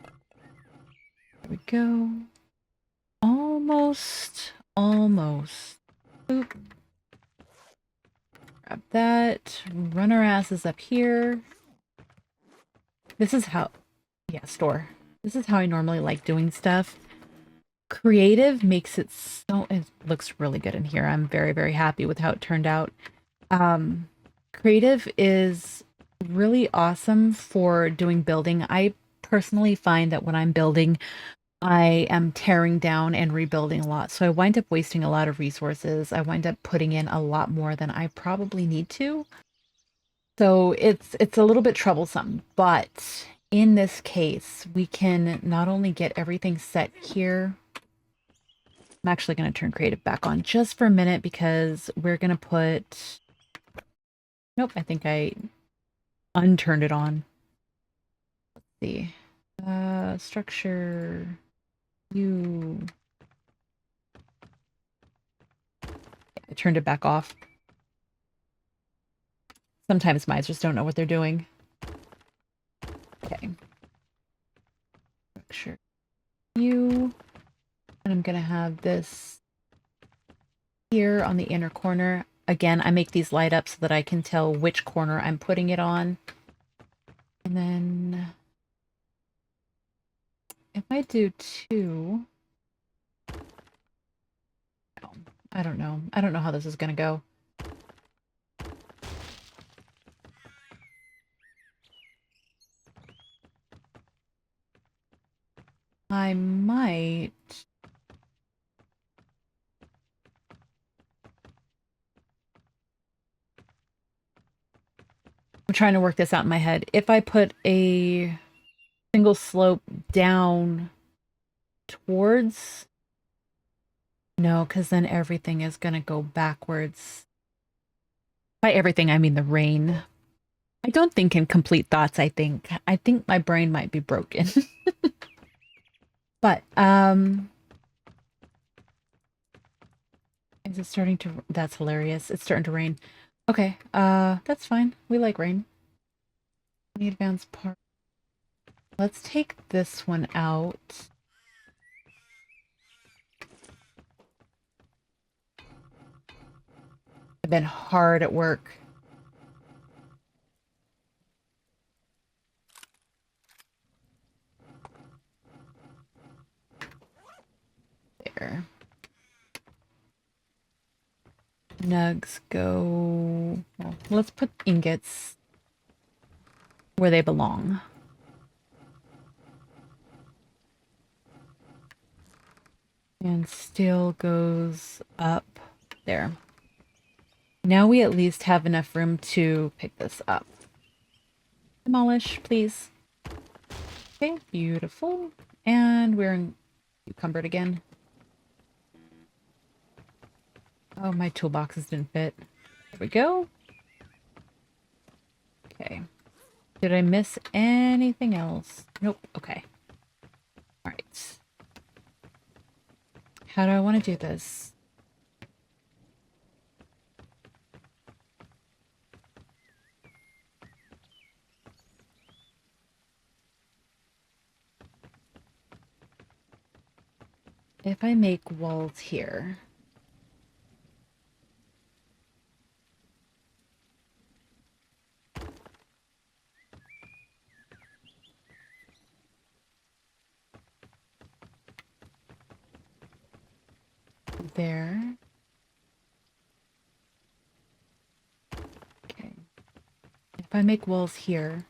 There we go. Almost. Oop. Grab that. Run our asses up here. This is how... Yeah, store. This is how I normally like doing stuff. Creative makes it so... It looks really good in here. I'm very, very happy with how it turned out. Creative is really awesome for doing building. I personally find that when I'm building, I am tearing down and rebuilding a lot. So I wind up wasting a lot of resources. I wind up putting in a lot more than I probably need to. So it's a little bit troublesome, but in this case, we can not only get everything set here. I'm actually going to turn creative back on just for a minute because we're going to put... Nope, I think I unturned it on. Let's see. Structure... You... I turned it back off. Sometimes Mizers don't know what they're doing. Okay. Structure you. And I'm gonna have this here on the inner corner. Again, I make these light up so that I can tell which corner I'm putting it on. And then if I do two... No, I don't know. I don't know how this is gonna go. I might... I'm trying to work this out in my head. If I put a single slope down towards... No, because then everything is going to go backwards. By everything, I mean the rain. I don't think in complete thoughts, I think. I think my brain might be broken. But, is it starting to... That's hilarious. It's starting to rain. Okay, that's fine. We like rain. Any advanced part? Let's take this one out. I've been hard at work. There. Nugs go... Well, let's put ingots where they belong. And steel goes up there. Now we at least have enough room to pick this up. Demolish, please. Okay, beautiful. And we're encumbered again. Oh, my toolboxes didn't fit. There we go. Okay. Did I miss anything else? Nope. Okay. All right. How do I want to do this? If I make walls here... There. Okay. If I make walls here,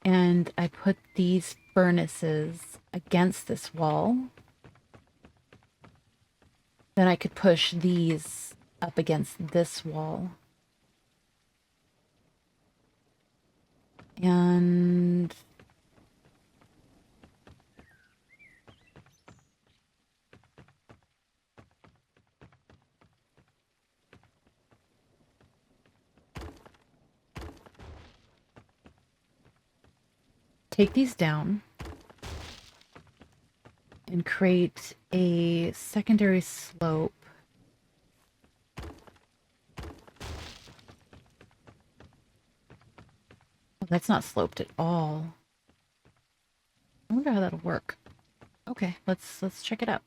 and I put these furnaces against this wall, then I could push these up against this wall. And... take these down and create a secondary slope. Oh, that's not sloped at all. I wonder how that'll work. Okay, let's check it out.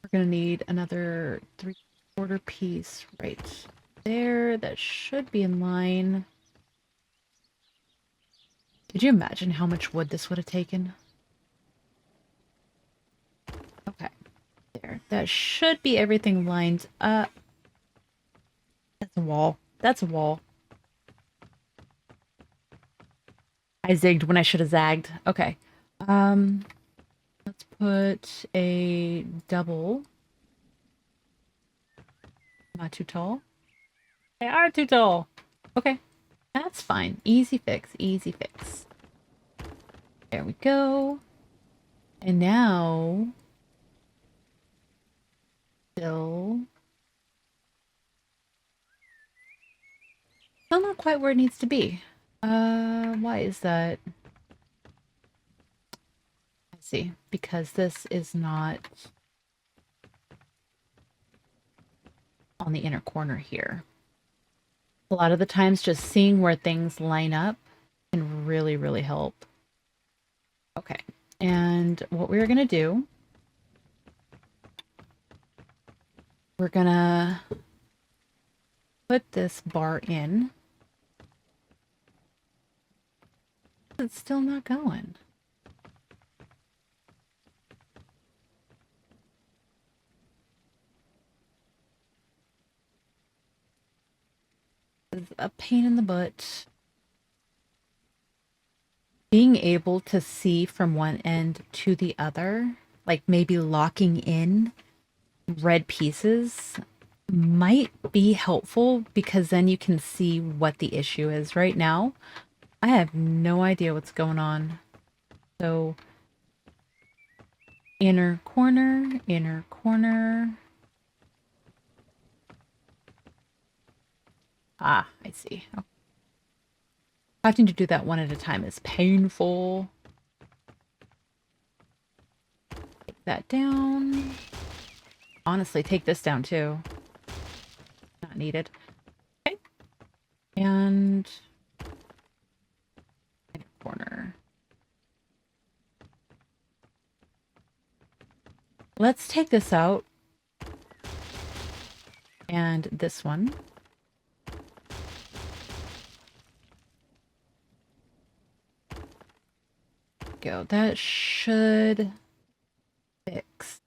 We're gonna need another 3/4 piece right there. That should be in line. Could you imagine how much wood this would have taken? Okay, there. That should be everything lined up. That's a wall. That's a wall. I zigged when I should have zagged. Okay. Let's put a double. Not too tall. They are too tall. Okay. That's fine. Easy fix. Easy fix. There we go. And now... Still not quite where it needs to be. Why is that? I see. Because this is not on the inner corner here. A lot of the times just seeing where things line up can really, really help. Okay. And what we're going to do, we're going to put this bar in. It's still not going. It's a pain in the butt. Being able to see from one end to the other, like maybe locking in red pieces, might be helpful because then you can see what the issue is. Right now, I have no idea what's going on. So, inner corner, inner corner. Ah, I see. Okay. Having to do that one at a time is painful. Take that down. Honestly, take this down too. Not needed. Okay. And inner corner. Let's take this out. And this one. Go. That should fix.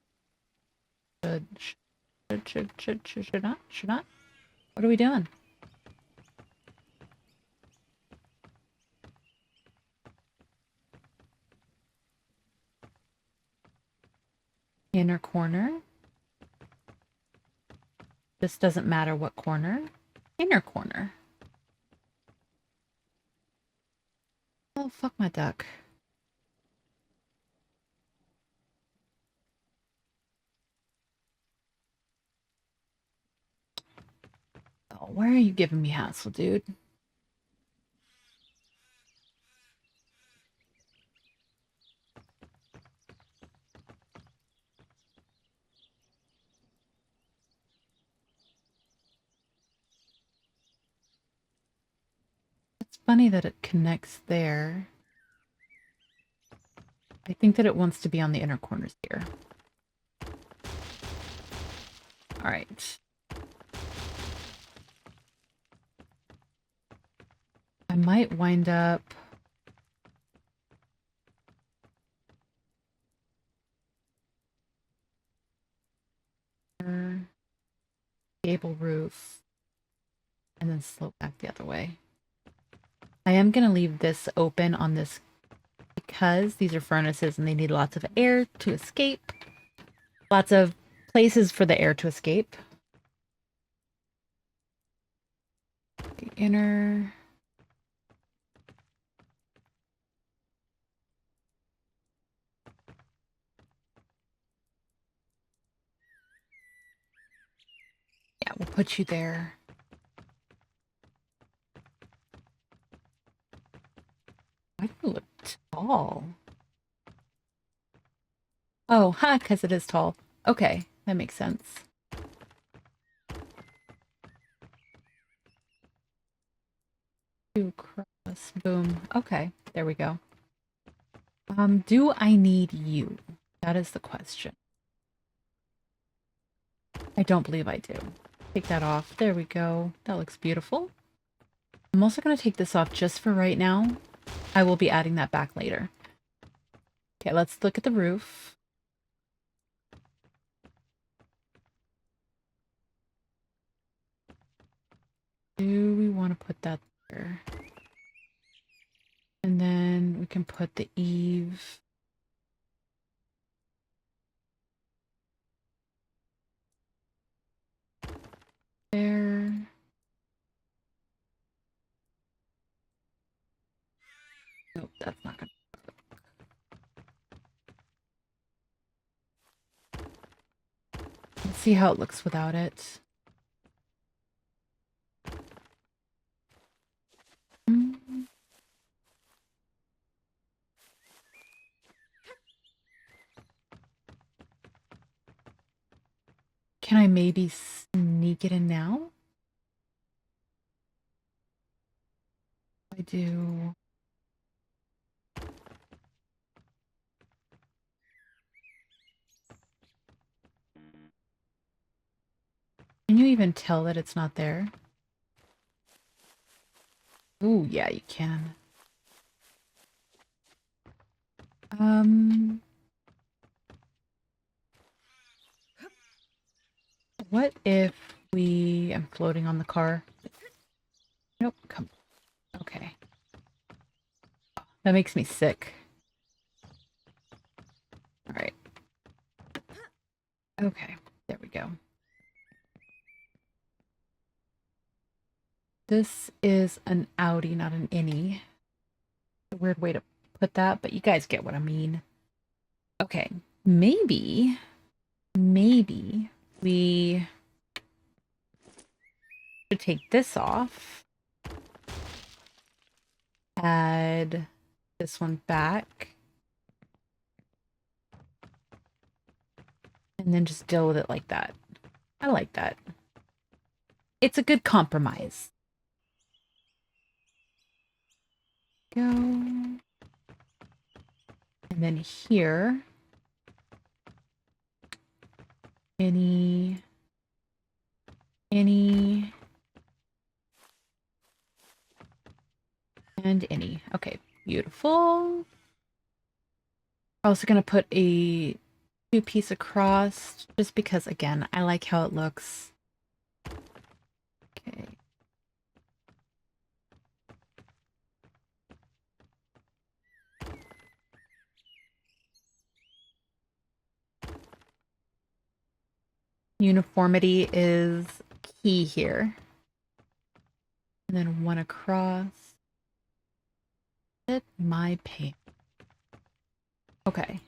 Should not? Should not? What are we doing? Inner corner. This doesn't matter what corner. Inner corner. Oh, fuck my duck. Oh, why are you giving me hassle, dude? It's funny that it connects there. I think that it wants to be on the inner corners here. All right. I might wind up... gable roof. And then slope back the other way. I am going to leave this open on this because these are furnaces and they need lots of air to escape. Lots of places for the air to escape. The inner... Yeah, we'll put you there. Ooh, tall. Oh, ha, because it is tall. Okay, that makes sense. Two cross, boom. Okay, there we go. Do I need you? That is the question. I don't believe I do. Take that off. There we go. That looks beautiful. I'm also going to take this off just for right now. I will be adding that back later. Okay, let's look at the roof. Do we want to put that there? And then we can put the eave. There. Nope, that's not gonna. Let's see how it looks without it. Can I maybe sneak it in now? I do. Can you even tell that it's not there? Ooh, yeah, you can. What if I'm floating on the car. Nope, come. Okay. That makes me sick. All right. Okay, there we go. This is an outie, not an innie. A weird way to put that, but you guys get what I mean. Okay, maybe we should take this off. Add this one back. And then just deal with it like that. I like that. It's a good compromise. Go. And then here. Any. And any. Okay, beautiful. Also gonna put a 2-piece across, just because, again, I like how it looks. Okay. Uniformity is key here. And then one across. Fit my paint. Okay.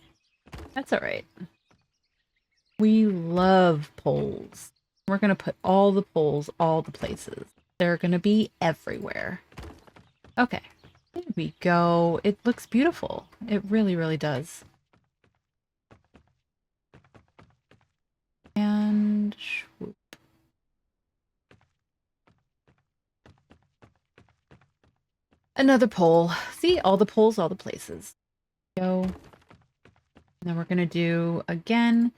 That's all right. We love poles. We're going to put all the poles all the places. They're going to be everywhere. Okay. There we go. It looks beautiful. It really, really does. And swoop. Another pole. See, all the poles, all the places. Go. And then we're going to do again,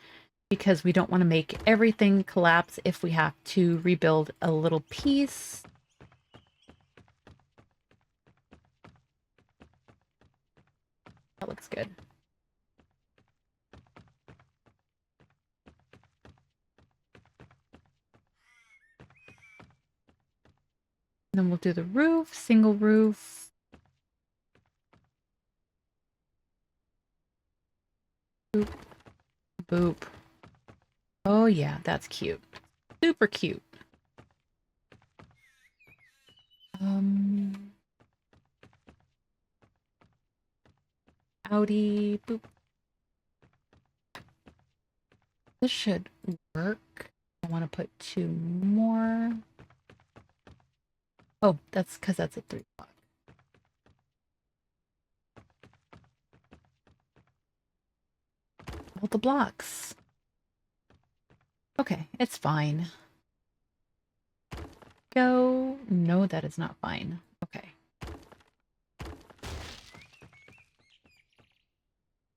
because we don't want to make everything collapse if we have to rebuild a little piece. That looks good. And then we'll do the roof, single roof. Boop. Boop. Oh yeah, that's cute. Super cute. Audi. Boop. This should work. I want to put 2 more. Oh, that's because that's a 3 block. the blocks. Okay, it's fine. Go. No, that is not fine. Okay.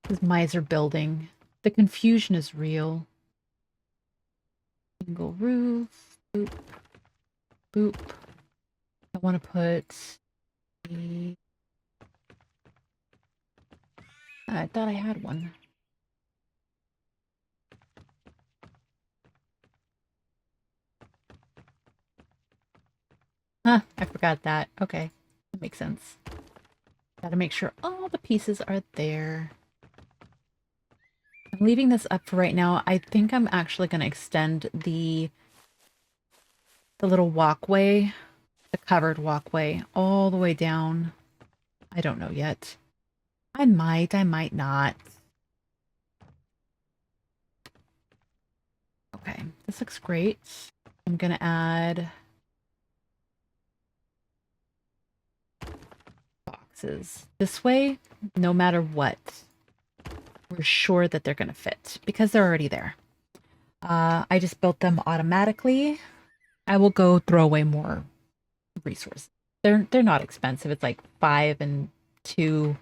This Mizer building. The confusion is real. Single roof. Boop. Boop. I want to put the... I thought I had one. Huh, I forgot that. Okay, that makes sense. Gotta make sure all the pieces are there. I'm leaving this up for right now. I think I'm actually going to extend the little walkway, the covered walkway, all the way down. I don't know yet. I might not. Okay, this looks great. I'm going to add boxes. This way, no matter what, we're sure that they're going to fit because they're already there. I just built them automatically. I will go throw away more resources. They're not expensive. It's like 5 and 2.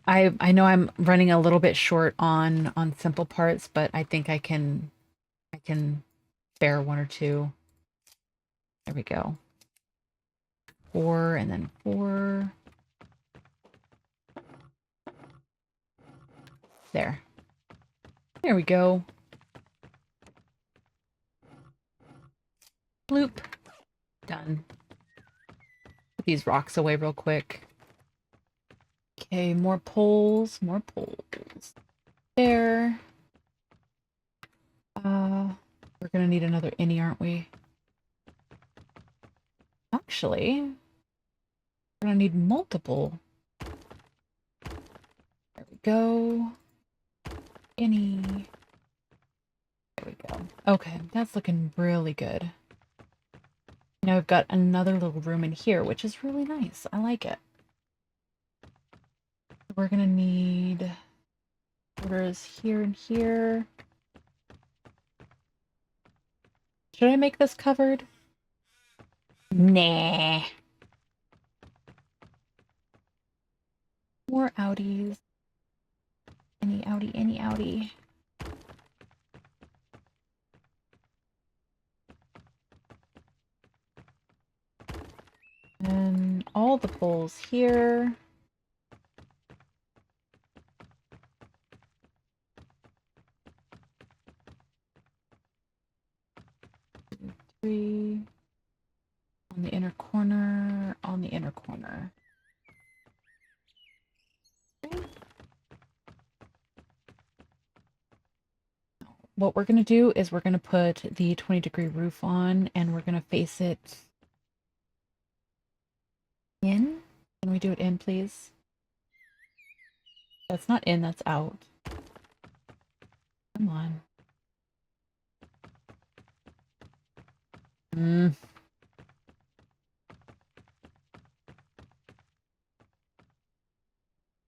I know I'm running a little bit short on simple parts, but I think I can spare 1 or 2. There we go. 4 and then 4. There. There we go. Bloop. Done. Put these rocks away real quick. Okay, more poles, more poles. There. We're gonna need another innie, aren't we? Actually, we're gonna need multiple. There we go. Innie. There we go. Okay, that's looking really good. Now we've got another little room in here, which is really nice. I like it. We're gonna need quarters here and here. Should I make this covered? Nah. More outies. Any outie, any outie. And all the poles here. Three. On the inner corner, on the inner corner. Okay. What we're going to do is we're going to put the 20-degree roof on and we're going to face it in. Can we do it in, please? That's not in, that's out. Come on.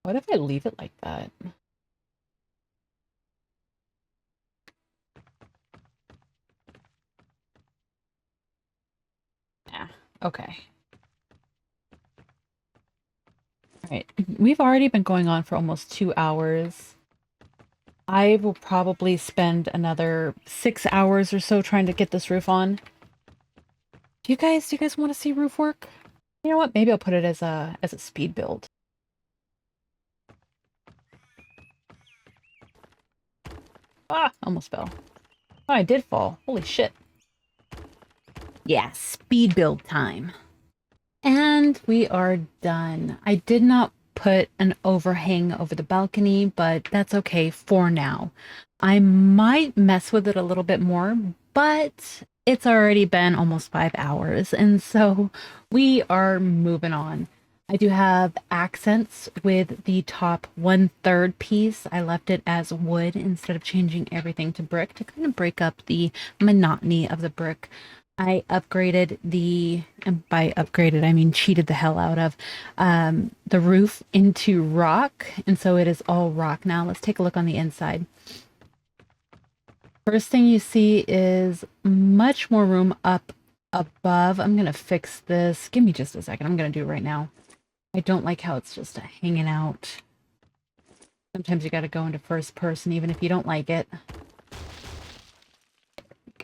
What if I leave it like that? Nah, okay. Alright, we've already been going on for almost 2 hours. I will probably spend another 6 hours or so trying to get this roof on. Do you guys want to see roof work? You know what? Maybe I'll put it as a speed build. Ah, almost fell. Oh, I did fall. Holy shit. Yeah, speed build time. And we are done. I did not put an overhang over the balcony, but that's okay for now. I might mess with it a little bit more, but it's already been almost 5 hours, and so we are moving on. I do have accents with the top 1/3 piece. I left it as wood instead of changing everything to brick to kind of break up the monotony of the brick. I upgraded and by upgraded, I mean cheated the hell out of, the roof into rock. And so it is all rock now. Let's take a look on the inside. First thing you see is much more room up above. I'm going to fix this. Give me just a second. I'm going to do it right now. I don't like how it's just hanging out. Sometimes you got to go into first person, even if you don't like it.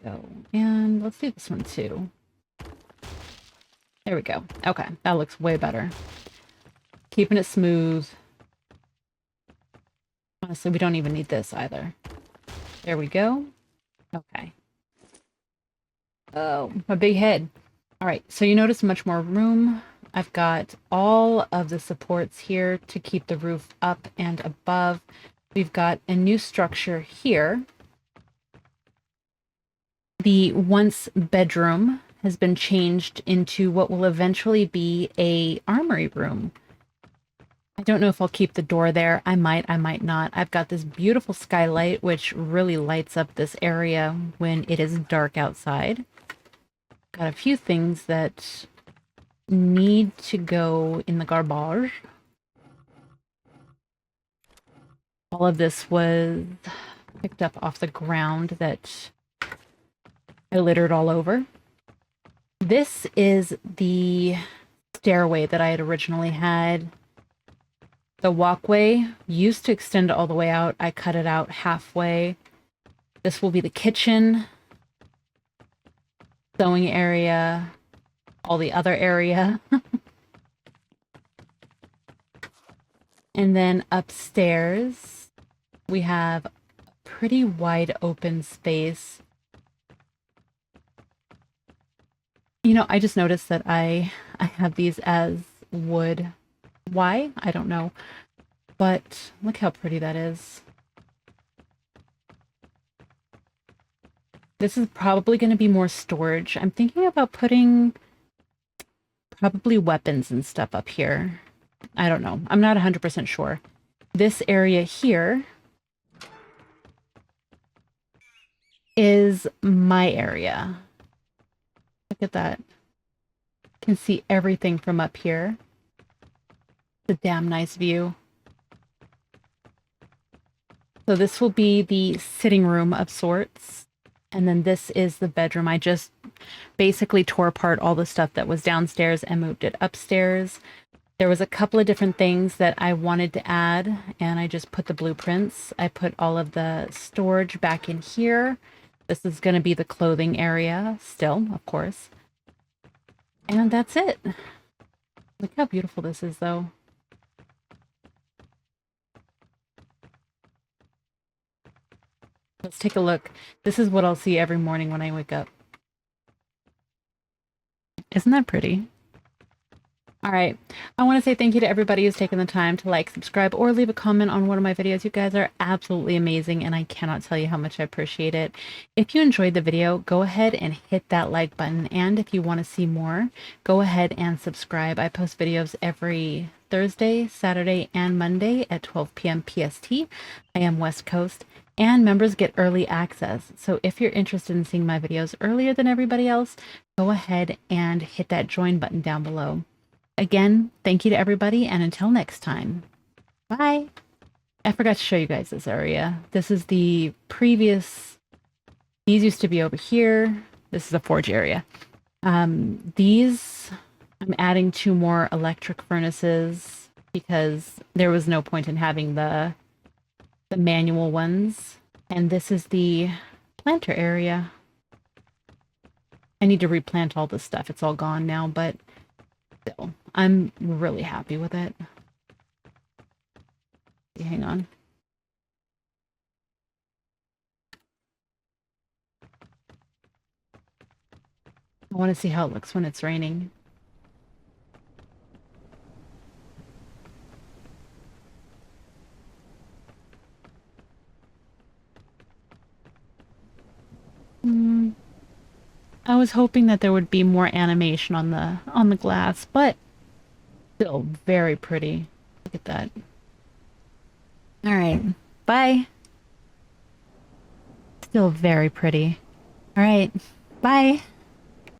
Go. And let's do this one too. There we go. Okay, that looks way better. Keeping it smooth. Honestly, we don't even need this either. There we go. Okay. Oh, my big head. All right, so you notice much more room. I've got all of the supports here to keep the roof up and above. We've got a new structure here. The once bedroom has been changed into what will eventually be a armory room. I don't know if I'll keep the door there. I might not. I've got this beautiful skylight, which really lights up this area when it is dark outside. Got a few things that need to go in the garbage. All of this was picked up off the ground that I littered all over. This is the stairway that I had originally had. The walkway used to extend all the way out. I cut it out halfway. This will be the kitchen, sewing area, all the other area. And then upstairs, we have a pretty wide open space. You know, I just noticed that I have these as wood. Why? I don't know. But look how pretty that is. This is probably going to be more storage. I'm thinking about putting probably weapons and stuff up here. I don't know. I'm not 100% sure. This area here is my area. Look at that. You can see everything from up here. It's a damn nice view. So this will be the sitting room of sorts. And then this is the bedroom. I just basically tore apart all the stuff that was downstairs and moved it upstairs. There was a couple of different things that I wanted to add, and I just put the blueprints. I put all of the storage back in here. This is going to be the clothing area still, of course. And that's it. Look how beautiful this is, though. Let's take a look. This is what I'll see every morning when I wake up. Isn't that pretty? All right. I want to say thank you to everybody who's taken the time to like, subscribe, or leave a comment on one of my videos. You guys are absolutely amazing, and I cannot tell you how much I appreciate it. If you enjoyed the video, go ahead and hit that like button. And if you want to see more, go ahead and subscribe. I post videos every Thursday, Saturday, and Monday at 12 p.m. PST. I am West Coast. And members get early access. So if you're interested in seeing my videos earlier than everybody else, go ahead and hit that join button down below. Again, thank you to everybody, and until next time, bye. I forgot to show you guys this area. This is the previous, these used to be over here. This is a forge area. These, I'm adding 2 more electric furnaces because there was no point in having the manual ones. And this is the planter area. I need to replant all this stuff. It's all gone now, but still, I'm really happy with it. Hang on. I want to see how it looks when it's raining. I was hoping that there would be more animation on the glass, but still very pretty. Look at that. All right. Bye. Still very pretty. All right. Bye.